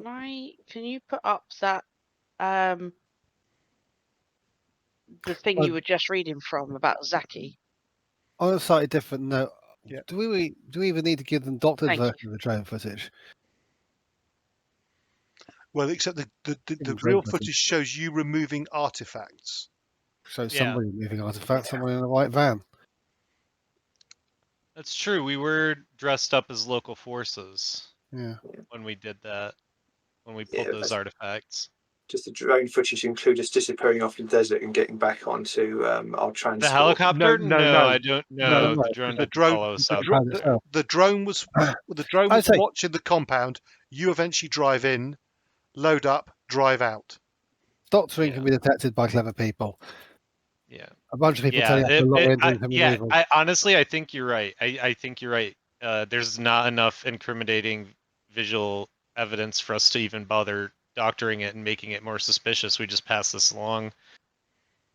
Can you put up that the thing you were just reading from about Zaki? On a slightly different note, yeah. Do we even need to give them doctored version of the drone footage? Well, except the real footage shows you removing artifacts. So somebody moving artifacts, someone in a white van. That's true. We were dressed up as local forces Yeah. when we did that. When we pulled those artifacts. Just the drone footage include us disappearing off in the desert and getting back onto our transport. The helicopter? No. I don't know. No. The drone The didn't drone, follow us up. the drone was watching the compound. You eventually drive in, load up, drive out. Doctoring can be detected by clever people. Yeah. A bunch of people telling us to log in doing some removal. Honestly, I think you're right. I think you're right. There's not enough incriminating visual evidence for us to even bother doctoring it and making it more suspicious. We just pass this along.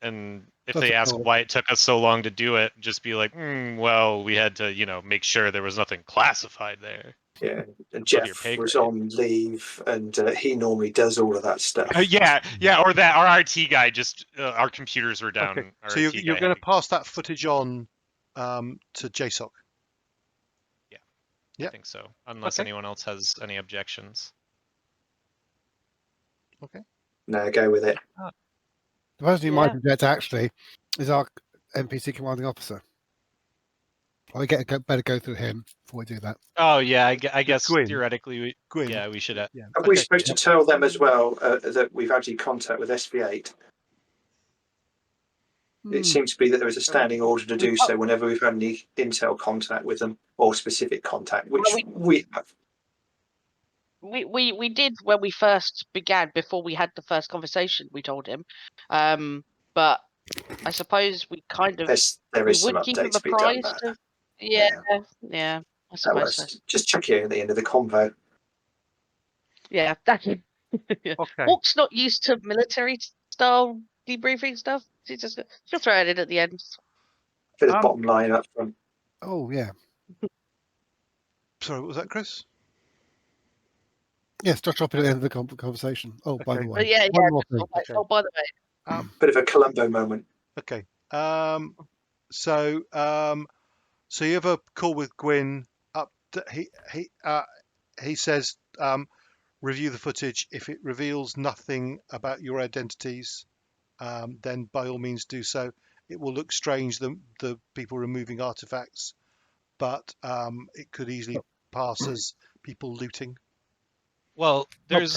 And if they ask why it took us so long to do it, just be like, well, we had to, make sure there was nothing classified there. Yeah, and Jeff was on leave, and he normally does all of that stuff. Or that our RT guy just our computers were down. Okay. So you're going to pass that footage on to JSOC. I think so, unless anyone else has any objections. Okay. No, go with it. The person you might object actually is our NPC commanding officer. I better go through him before we do that. Oh yeah, I guess theoretically, we should. Are we supposed to tell them as well that we've had contact with SV8? It seems to be that there is a standing order to do so whenever we've had any intel contact with them or specific contact, which we have. We did when we first began, before we had the first conversation. We told him, but I suppose we kind of there is some would keep him updates to be done there. Yeah. I suppose so. Just check here at the end of the convo. Yeah, that's it. Okay. Worx not used to military style debriefing stuff. She'll throw it in at the end. For the bottom line up front. Oh yeah. Sorry, what was that, Chris? Yes, just drop it at the end of the conversation. Oh, by the way. One more thing. Oh, by the way. Bit of a Columbo moment. Okay. So you have a call with Gwyn. He says, review the footage. If it reveals nothing about your identities, then by all means do so. It will look strange, the people removing artifacts, but it could easily pass as people looting. Well, they're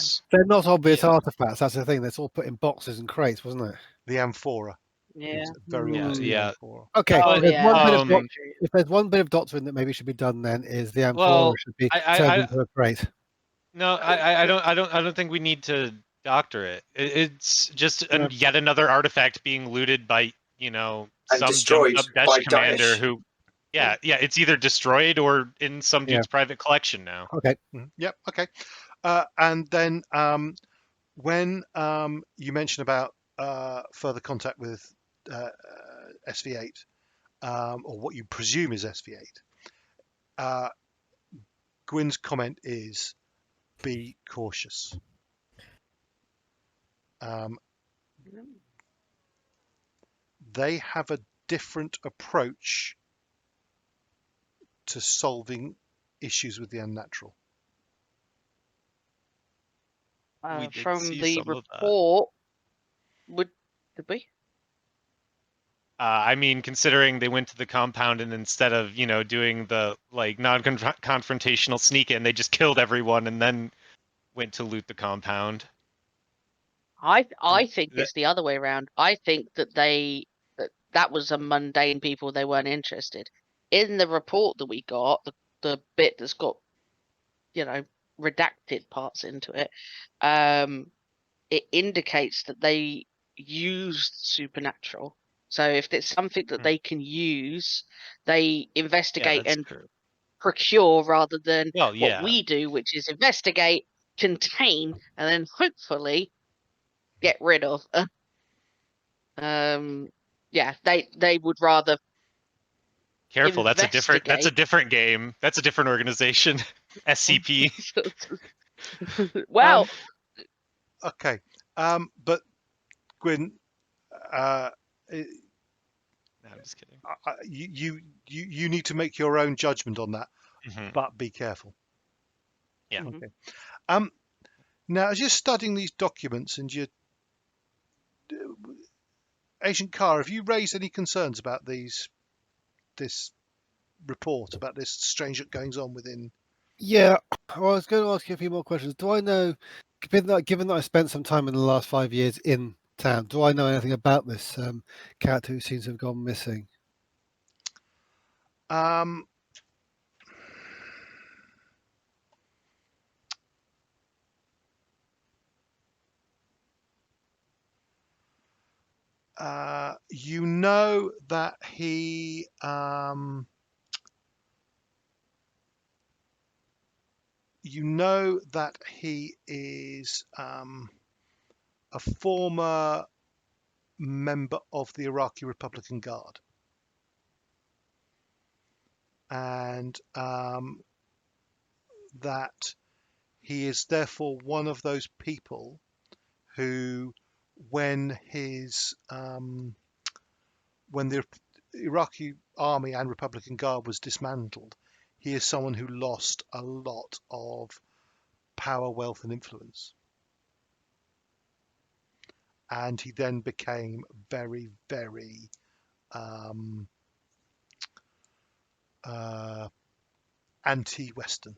not obvious artifacts. That's the thing. That's all put in boxes and crates, wasn't it? The amphora. Yeah. Very amphora. Okay. If there's one bit of doctrine that maybe should be done, then is the amphora should be turned into a crate. No, I don't think we need to doctor it. It's just yet another artifact being looted by some destroyed Daesh commander who. Yeah, it's either destroyed or in some dude's private collection now. Okay. Yep. Okay. And then when you mention about further contact with SV8, or what you presume is SV8, Gwyn's comment is, be cautious. They have a different approach to solving issues with the unnatural. From the report, did we? I mean, considering they went to the compound and instead of doing the non-confrontational sneak in, they just killed everyone and then went to loot the compound. I think it's the other way around. I think that that was a mundane people. They weren't interested in the report that we got. The bit that's got redacted parts into it. It indicates that they used supernatural. So if it's something that they can use, they investigate and procure rather than what we do, which is investigate, contain, and then hopefully get rid of. They would rather. Careful, that's a different game. That's a different organization. SCP. Well. Okay. But Gwyn, no, I'm just kidding. You need to make your own judgment on that, but be careful. Yeah. Okay. Now, as you're studying these documents and Agent Khar, have you raised any concerns about this report, about this strange goings on within? Yeah, I was going to ask you a few more questions. Do I know, given that I spent some time in the last 5 years in town, do I know anything about this character who seems to have gone missing? You know that he is a former member of the Iraqi Republican Guard, and that he is therefore one of those people who, when the Iraqi army and Republican Guard was dismantled, he is someone who lost a lot of power, wealth, and influence. And he then became very, very anti-Western.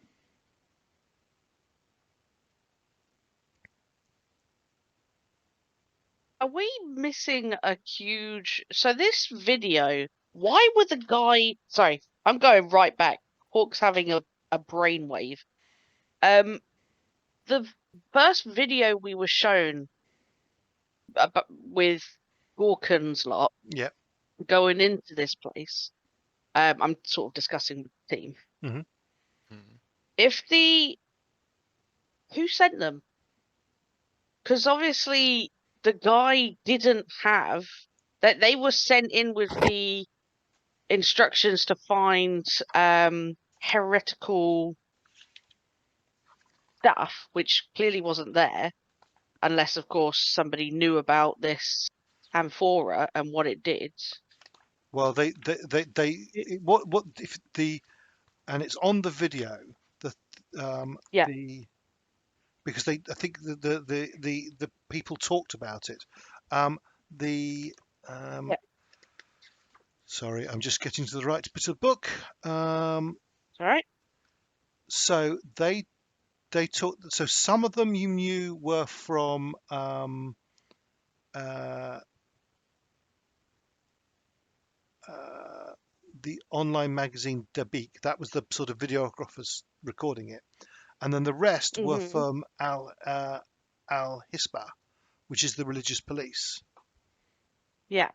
Are we missing a huge? So this video, why were the guy? Sorry, I'm going right back. Hawk's having a brainwave. The first video we were shown with Gorkon's lot Yeah. going into this place. I'm sort of discussing with the team. If who sent them? Because obviously the guy didn't have that. They were sent in with the instructions to find heretical stuff, which clearly wasn't there, unless of course somebody knew about this amphora and what it did. Well, what if the, and it's on the video, because I think the people talked about it. Sorry, I'm just getting to the right bit of the book. All right. So they talked. So some of them you knew were from the online magazine Dabiq. That was the sort of videographers recording it, and then the rest were from Al Hisbah, which is the religious police. Yeah.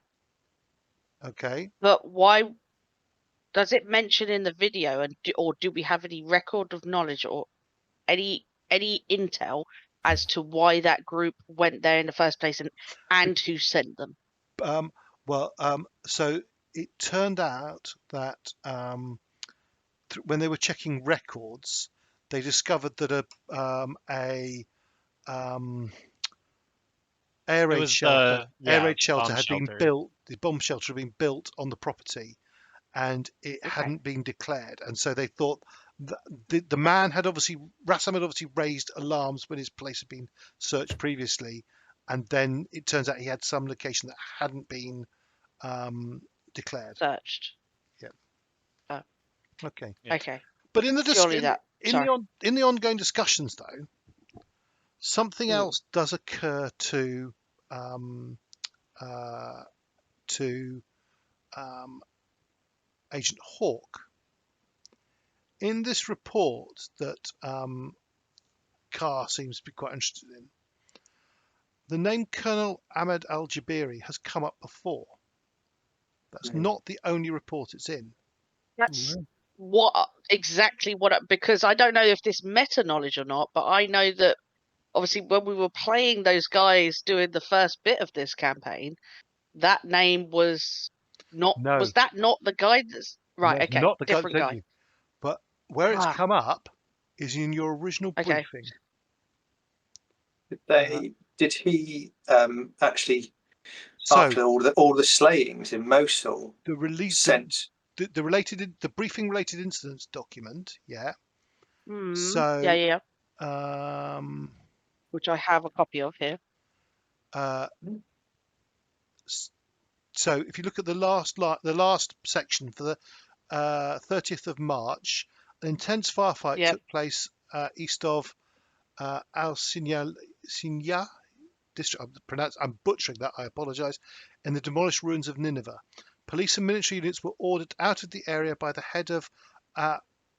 Okay. But why does it mention in the video, and or do we have any record of knowledge or any intel as to why that group went there in the first place and who sent them? So it turned out that when they were checking records, they discovered that a air raid shelter had been built. The bomb shelter had been built on the property, and it hadn't been declared. And so they thought the man had Rassam had obviously raised alarms when his place had been searched previously, and then it turns out he had some location that hadn't been declared. Searched. Yeah. Oh. Okay. Yeah. Okay. But in the in the ongoing discussions, though, something else does occur to Agent Hawk. In this report that Khar seems to be quite interested in, the name Colonel Ahmed Al-Jabiri has come up before. That's not the only report it's in. That's because I don't know if this meta knowledge or not, but I know that obviously when we were playing those guys doing the first bit of this campaign, that name was not. No. Was that not the guy that's right? No, okay, not the different guy. you. But where it's come up is in your original briefing. Did he actually, after all the slayings in Mosul, the briefing related incidents document? Yeah. So yeah. Um, which I have a copy of here. So if you look at the last section for the 30th of March, an intense firefight Yep. took place east of Al Sinya district. I'm butchering that. I apologise. In the demolished ruins of Nineveh, police and military units were ordered out of the area by the head of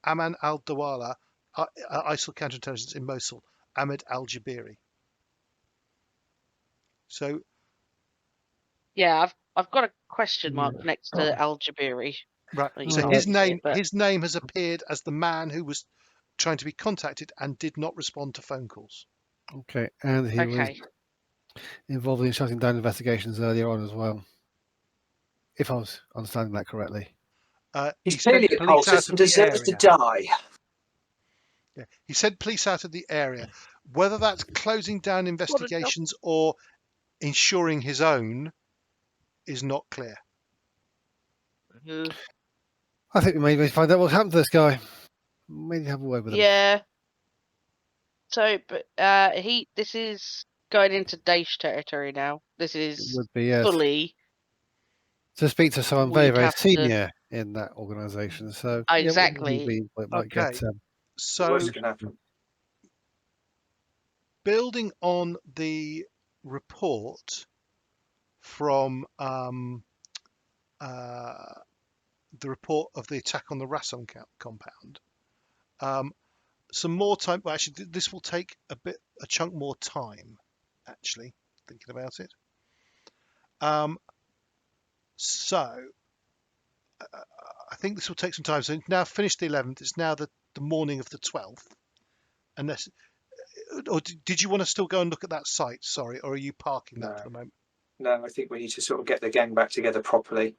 Aman al-Dawala, ISIL counterintelligence in Mosul, Ahmed al-Jabiri. So Yeah, I've got a question mark next to Al-Jabiri. right, You so can't his see it, but name has appeared as the man who was trying to be contacted and did not respond to phone calls. Okay, and he was okay. involved in shutting down investigations earlier on as well, if I was understanding that correctly. He He's said clearly a police out cultist of and the deserves to area. die. Yeah. He said police out of the area. Whether that's closing down investigations or ensuring his own is not clear. I think we may find out what happened to this guy. Maybe have a word with him. Yeah. So, but this is going into Daesh territory now. This It is would be, yes. fully. To speak to someone very, We'd very have to- senior in that organisation. So Exactly. we might Okay. get. So Worst can happen. building on the report from the report of the attack on the Rasson compound, some more time. Well, actually, this will take a chunk more time. Actually, thinking about it. So I think this will take some time. So it's now finished the 11th. It's now the morning of the 12th. Unless, or did you want to still go and look at that site? Sorry, or are you parking that for the moment? No, I think we need to sort of get the gang back together properly.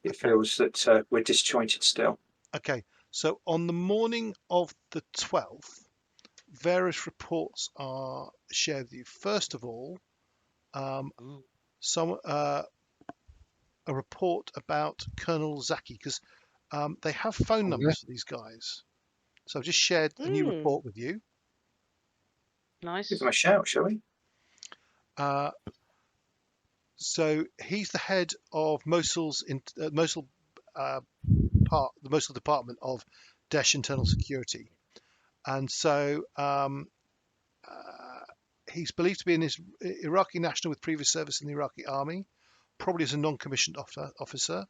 It feels that we're disjointed still. Okay, so on the morning of the 12th, various reports are shared with you. First of all, a report about Colonel Zaki, because they have phone numbers for these guys. So I've just shared a new report with you. Nice. Give them a shout, shall we? So he's the head of Mosul's Mosul the Mosul Department of Daesh Internal Security, and so he's believed to be an Iraqi national with previous service in the Iraqi army, probably as a non-commissioned officer.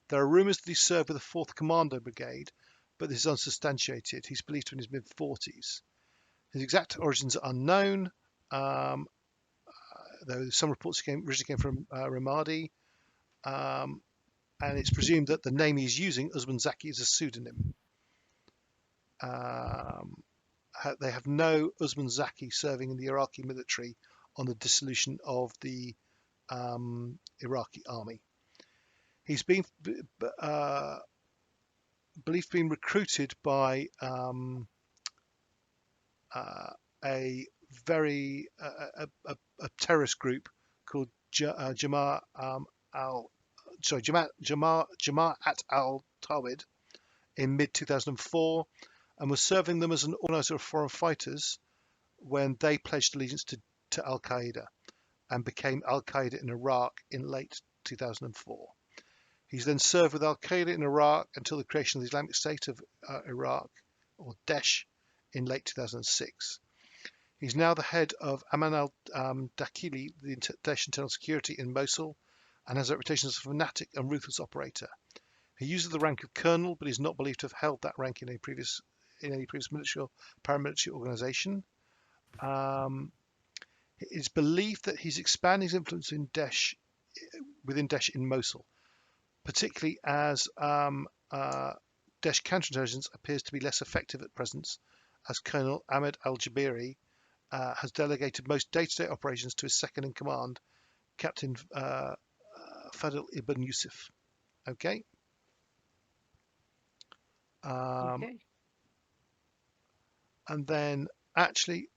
There are rumours that he served with the 4th Commando Brigade, but this is unsubstantiated. He's believed to be in his mid-40s. His exact origins are unknown, though some reports originally came from Ramadi, and it's presumed that the name he's using, Usman Zaki, is a pseudonym. They have no Usman Zaki serving in the Iraqi military on the dissolution of the Iraqi army. He's been believed to be recruited by a terrorist group called Jamaat al-Tawhid in mid-2004, and was serving them as an organizer of foreign fighters when they pledged allegiance to Al-Qaeda and became Al-Qaeda in Iraq in late 2004. He's then served with Al-Qaeda in Iraq until the creation of the Islamic State of Iraq, or Daesh, in late 2006. He's now the head of Aman al-Dakhili, the Daesh Internal Security in Mosul, and has a reputation as a fanatic and ruthless operator. He uses the rank of colonel, but is not believed to have held that rank in any previous military or paramilitary organization. It's believed that he's expanding his influence within Daesh in Mosul, particularly as Daesh counterintelligence appears to be less effective at present, as Colonel Ahmed al-Jabiri has delegated most day-to-day operations to his second-in-command, Captain Fadil ibn Yusuf. Okay. Okay. And then actually,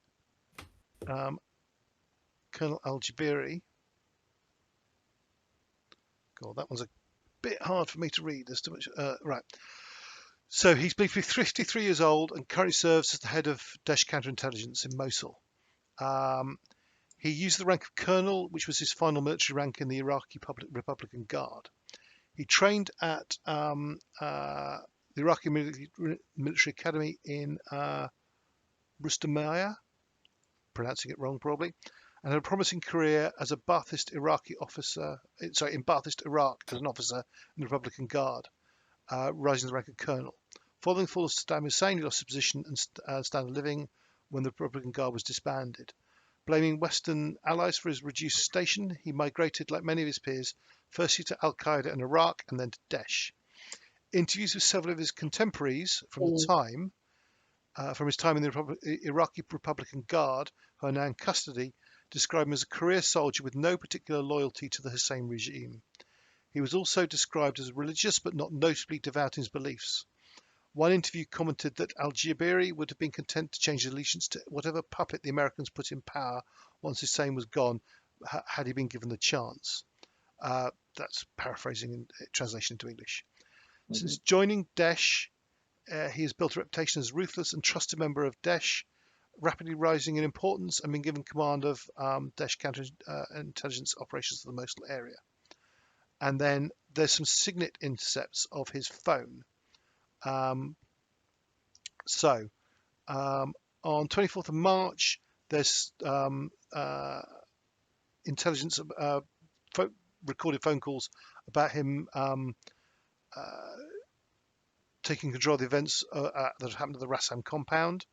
Colonel al-Jabiri. God, that one's a bit hard for me to read. There's too much. Right. So he's believed to be 53 years old and currently serves as the head of Daesh counterintelligence in Mosul. He used the rank of colonel, which was his final military rank in the Iraqi Republican Guard. He trained at the Iraqi Military Academy in Rustamiyah, pronouncing it wrong probably, and had a promising career as a Ba'athist Iraqi officer. In Ba'athist Iraq as an officer in the Republican Guard, rising to the rank of colonel. Following the fall of Saddam Hussein, he lost his position and standard of living when the Republican Guard was disbanded. Blaming Western allies for his reduced station, he migrated, like many of his peers, firstly to Al-Qaeda in Iraq and then to Daesh. Interviews with several of his contemporaries from his time in the Iraqi Republican Guard, who are now in custody, describe him as a career soldier with no particular loyalty to the Hussein regime. He was also described as religious but not notably devout in his beliefs. One interview commented that al-Jabiri would have been content to change his allegiance to whatever puppet the Americans put in power once Hussein was gone, had he been given the chance. That's paraphrasing and translation into English. Mm-hmm. Since joining Daesh, he has built a reputation as a ruthless and trusted member of Daesh, rapidly rising in importance and been given command of Daesh counterintelligence operations for the Mosul area. And then there's some signet intercepts of his phone. On 24th of March, there's intelligence recorded phone calls about him taking control of the events that have happened at the Rassam compound.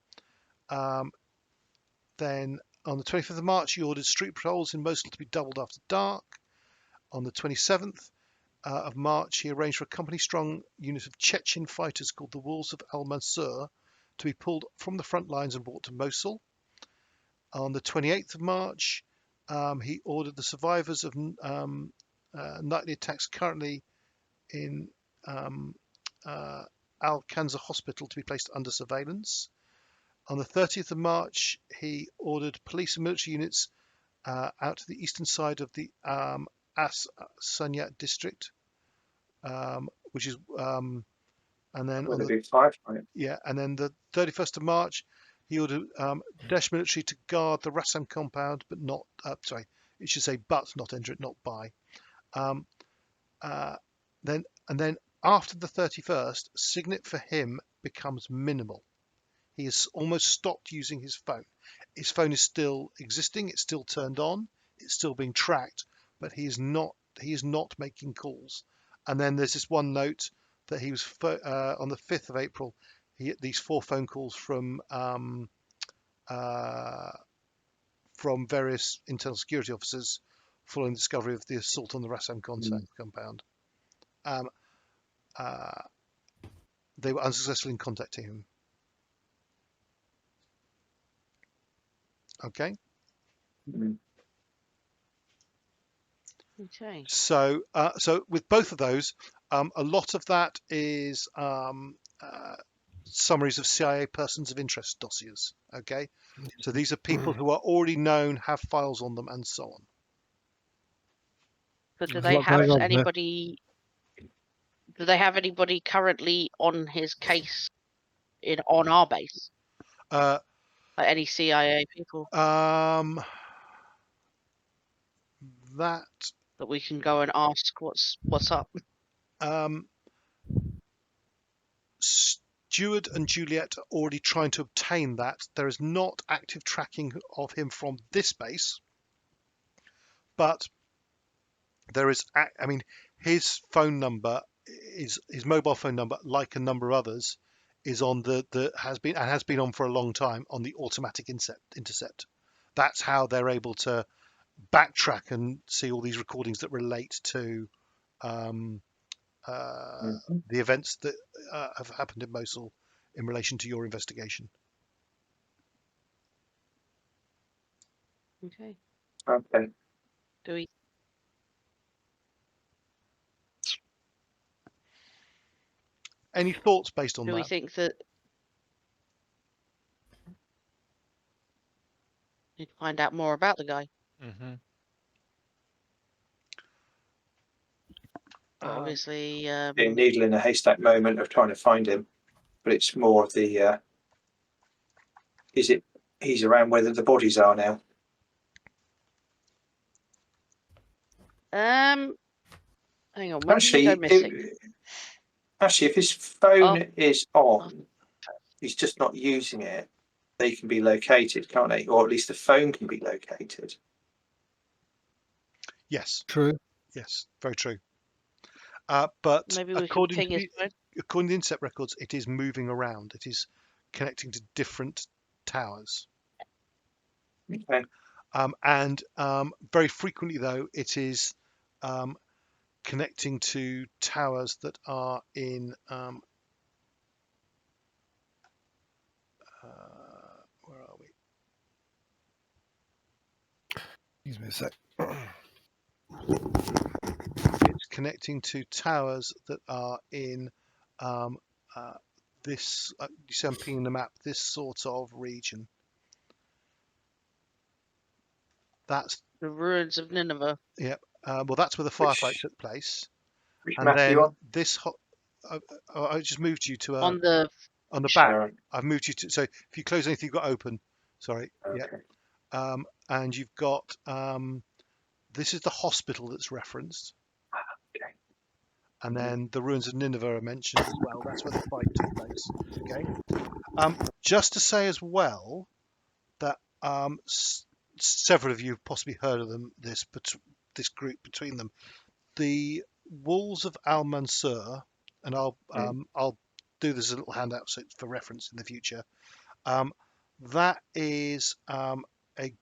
Then on the 25th of March, he ordered street patrols in Mosul to be doubled after dark. On the 27th of March, he arranged for a company-strong unit of Chechen fighters called the Wolves of Al-Mansur to be pulled from the front lines and brought to Mosul. On the 28th of March, he ordered the survivors of nightly attacks currently in Al-Kanza Hospital to be placed under surveillance. On the 30th of March, he ordered police and military units out to the eastern side of the As-Sunyat district, which is, and then on the, and then the 31st of March, he ordered Daesh military to guard the Rassam compound, but not, it should say but, not enter it, not by. Then after the 31st, signet for him becomes minimal. He has almost stopped using his phone. His phone is still existing, it's still turned on, it's still being tracked, but he is not making calls. And then there's this one note that he was on the 5th of April, he had these 4 phone calls from various internal security officers following the discovery of the assault on the Rassam compound. They were unsuccessful in contacting him. Okay. Okay. So with both of those, a lot of that is summaries of CIA persons of interest dossiers. Okay. So these are people who are already known, have files on them, and so on. But do they have anybody? Do they have anybody currently on his case on our base? Like any CIA people? That we can go and ask what's up. Stewart and Juliet are already trying to obtain that. There is not active tracking of him from this base, but there is. I mean, his phone number is his mobile phone number, like a number of others, is on the has been on for a long time on the automatic intercept. That's how they're able to backtrack and see all these recordings that relate to the events that have happened in Mosul in relation to your investigation. Okay. Okay. Do we? Any thoughts based on that? Do we think that you'd find out more about the guy? Mm-hmm. Obviously, a needle in a haystack moment of trying to find him, but it's more of the he's around where the bodies are now. Hang on. When did he go missing? If his phone is on, he's just not using it. They can be located, can't they? Or at least the phone can be located. Yes. True. Yes. Very true. But Maybe we according can ping to his phone. according to the intercept records, it is moving around. It is connecting to different towers. Okay. And very frequently, though, it is connecting to towers that are in where are we? Excuse me a sec. It's connecting to towers that are in this. You see, I'm pinging the map. This sort of region. That's The ruins of Nineveh. Yep. Well, that's where the firefight took place. Which And map are then you on? this. I just moved you to On the back. Alright. I've moved you to. So if you close anything you've got open, sorry. Okay. Yeah. And you've got. This is the hospital that's referenced. Okay. And then the ruins of Nineveh are mentioned as well. That's where the fight took place. Okay. Just to say as well that several of you have possibly heard of them. This group between them, the Wolves of Al Mansur, and I'll do this as a little handout for reference in the future. That is a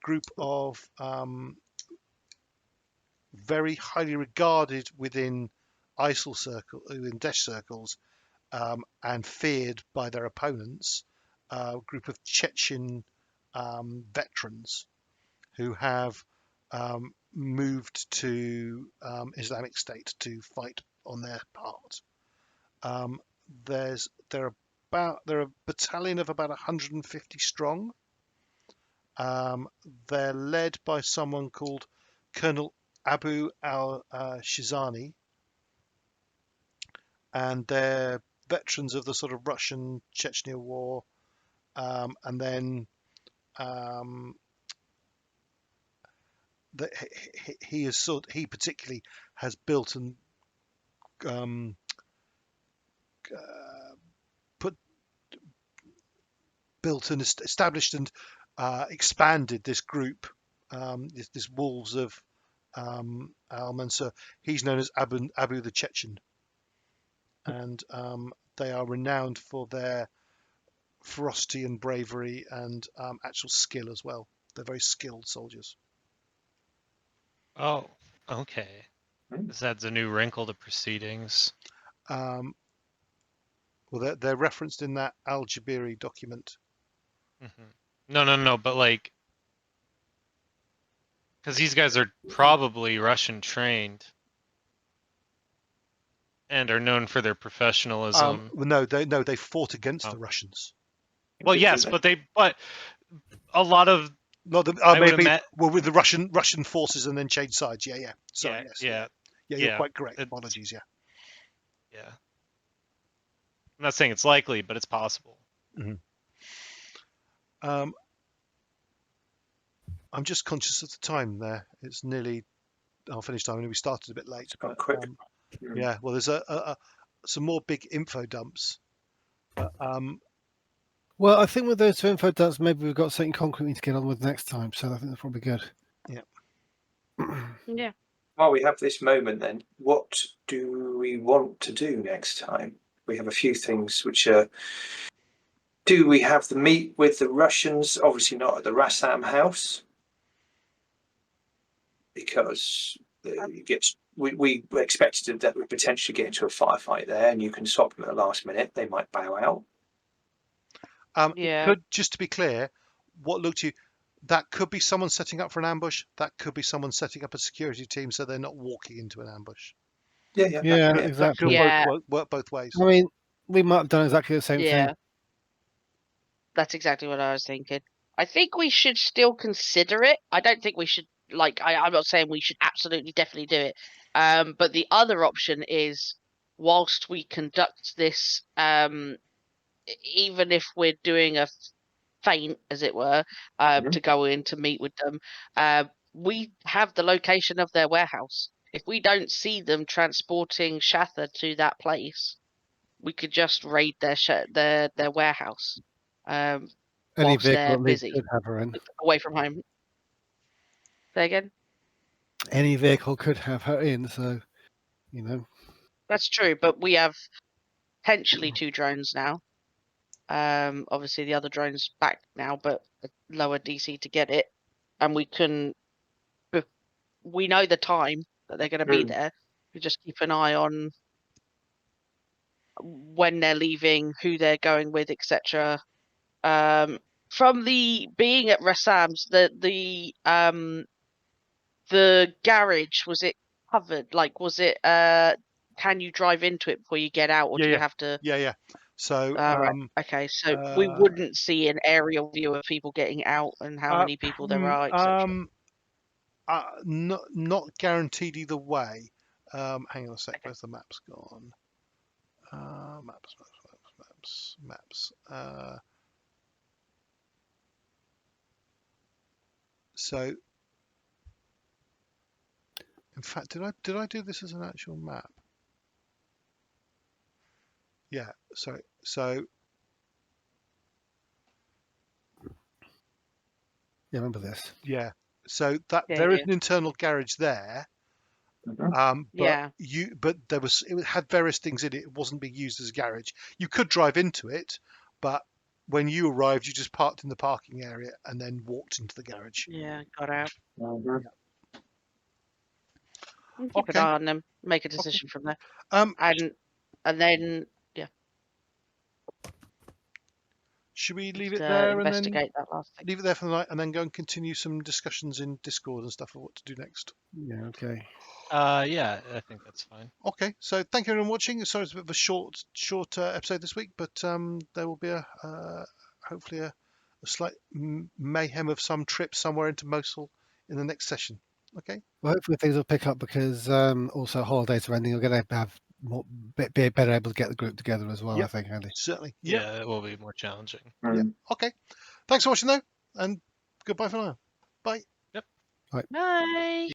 group of very highly regarded within ISIL Daesh circles, and feared by their opponents. A group of Chechen veterans who have moved to Islamic State to fight on their part. They're a battalion of about 150 strong. They're led by someone called Colonel Abu al-Shizani, and they're veterans of the sort of Russian Chechnya War, and then he particularly has built and established and expanded this group, this Wolves of Al Mansur. He's known as Abu the Chechen, and they are renowned for their ferocity and bravery and actual skill as well. They're very skilled soldiers. Oh, okay. This adds a new wrinkle to proceedings. Well, they're referenced in that Al-Jabiri document. Mm-hmm. No, but like, because these guys are probably Russian trained and are known for their professionalism. No, they fought against the Russians. Well, yes, but a lot of were with the Russian forces and then changed sides. Yeah. Sorry, yeah. You're quite correct. Apologies. Yeah. I'm not saying it's likely, but it's possible. Mm-hmm. I'm just conscious of the time there. It's nearly our finish time, and we started a bit late. But, quick. Yeah. Well, there's some more big info dumps. But, well, I think with those two info dumps, maybe we've got something concrete to get on with next time. So I think that's probably good. Yeah. Yeah. While we have this moment, then, what do we want to do next time? We have a few things which are. Do we have the meet with the Russians? Obviously not at the Rassam house, because we expected that we potentially get into a firefight there, and you can stop them at the last minute. They might bow out. It could, just to be clear, what looked to you, that could be someone setting up for an ambush. That could be someone setting up a security team so they're not walking into an ambush. Yeah, exactly. That could work both ways. I mean, we might have done exactly the same thing. That's exactly what I was thinking. I think we should still consider it. I don't think we should, I'm not saying we should absolutely definitely do it. But the other option is, whilst we conduct this, even if we're doing a feint, as it were, to go in to meet with them, we have the location of their warehouse. if we don't see them transporting Shatha to that place, we could just raid their warehouse. Any Whilst vehicle they're at least busy, could have her in. away from home. Say again? Any vehicle could have her in, so That's true, but we have potentially 2 drones now. Obviously the other drone's back now, but a lower DC to get it, and we know the time that they're going to be there. We just keep an eye on when they're leaving, who they're going with, etc. From the being at Rassam's, the garage, was it covered? Like, was it can you drive into it before you get out, or do you have to? Yeah. So right. Okay, so we wouldn't see an aerial view of people getting out and how many people there are, etc. Not guaranteed either way. Hang on a sec. Okay. Where's the maps gone? Maps. So, in fact, did I do this as an actual map? Yeah. Sorry. So. Yeah, remember this. Yeah. So there is an internal garage there. But it had various things in it. It wasn't being used as a garage. You could drive into it, but when you arrived, you just parked in the parking area and then walked into the garage. Yeah, got out. Yeah. Keep an eye on them. Make a decision from there. And then should we leave it there and then that last thing. leave it there for the night and then go and continue some discussions in Discord and stuff of what to do next? Yeah. Okay. Yeah, I think that's fine. Okay, so thank you everyone for watching. Sorry it's a bit of a short episode this week, but there will be hopefully a slight mayhem of some trip somewhere into Mosul in the next session. Okay. Well, hopefully things will pick up because also holidays are ending. We're going to have be better able to get the group together as well. Yep. I think, Andy. Certainly. Yeah, it will be more challenging. Yeah. Okay. Thanks for watching though, and goodbye for now. Bye. Yep. Bye. Bye.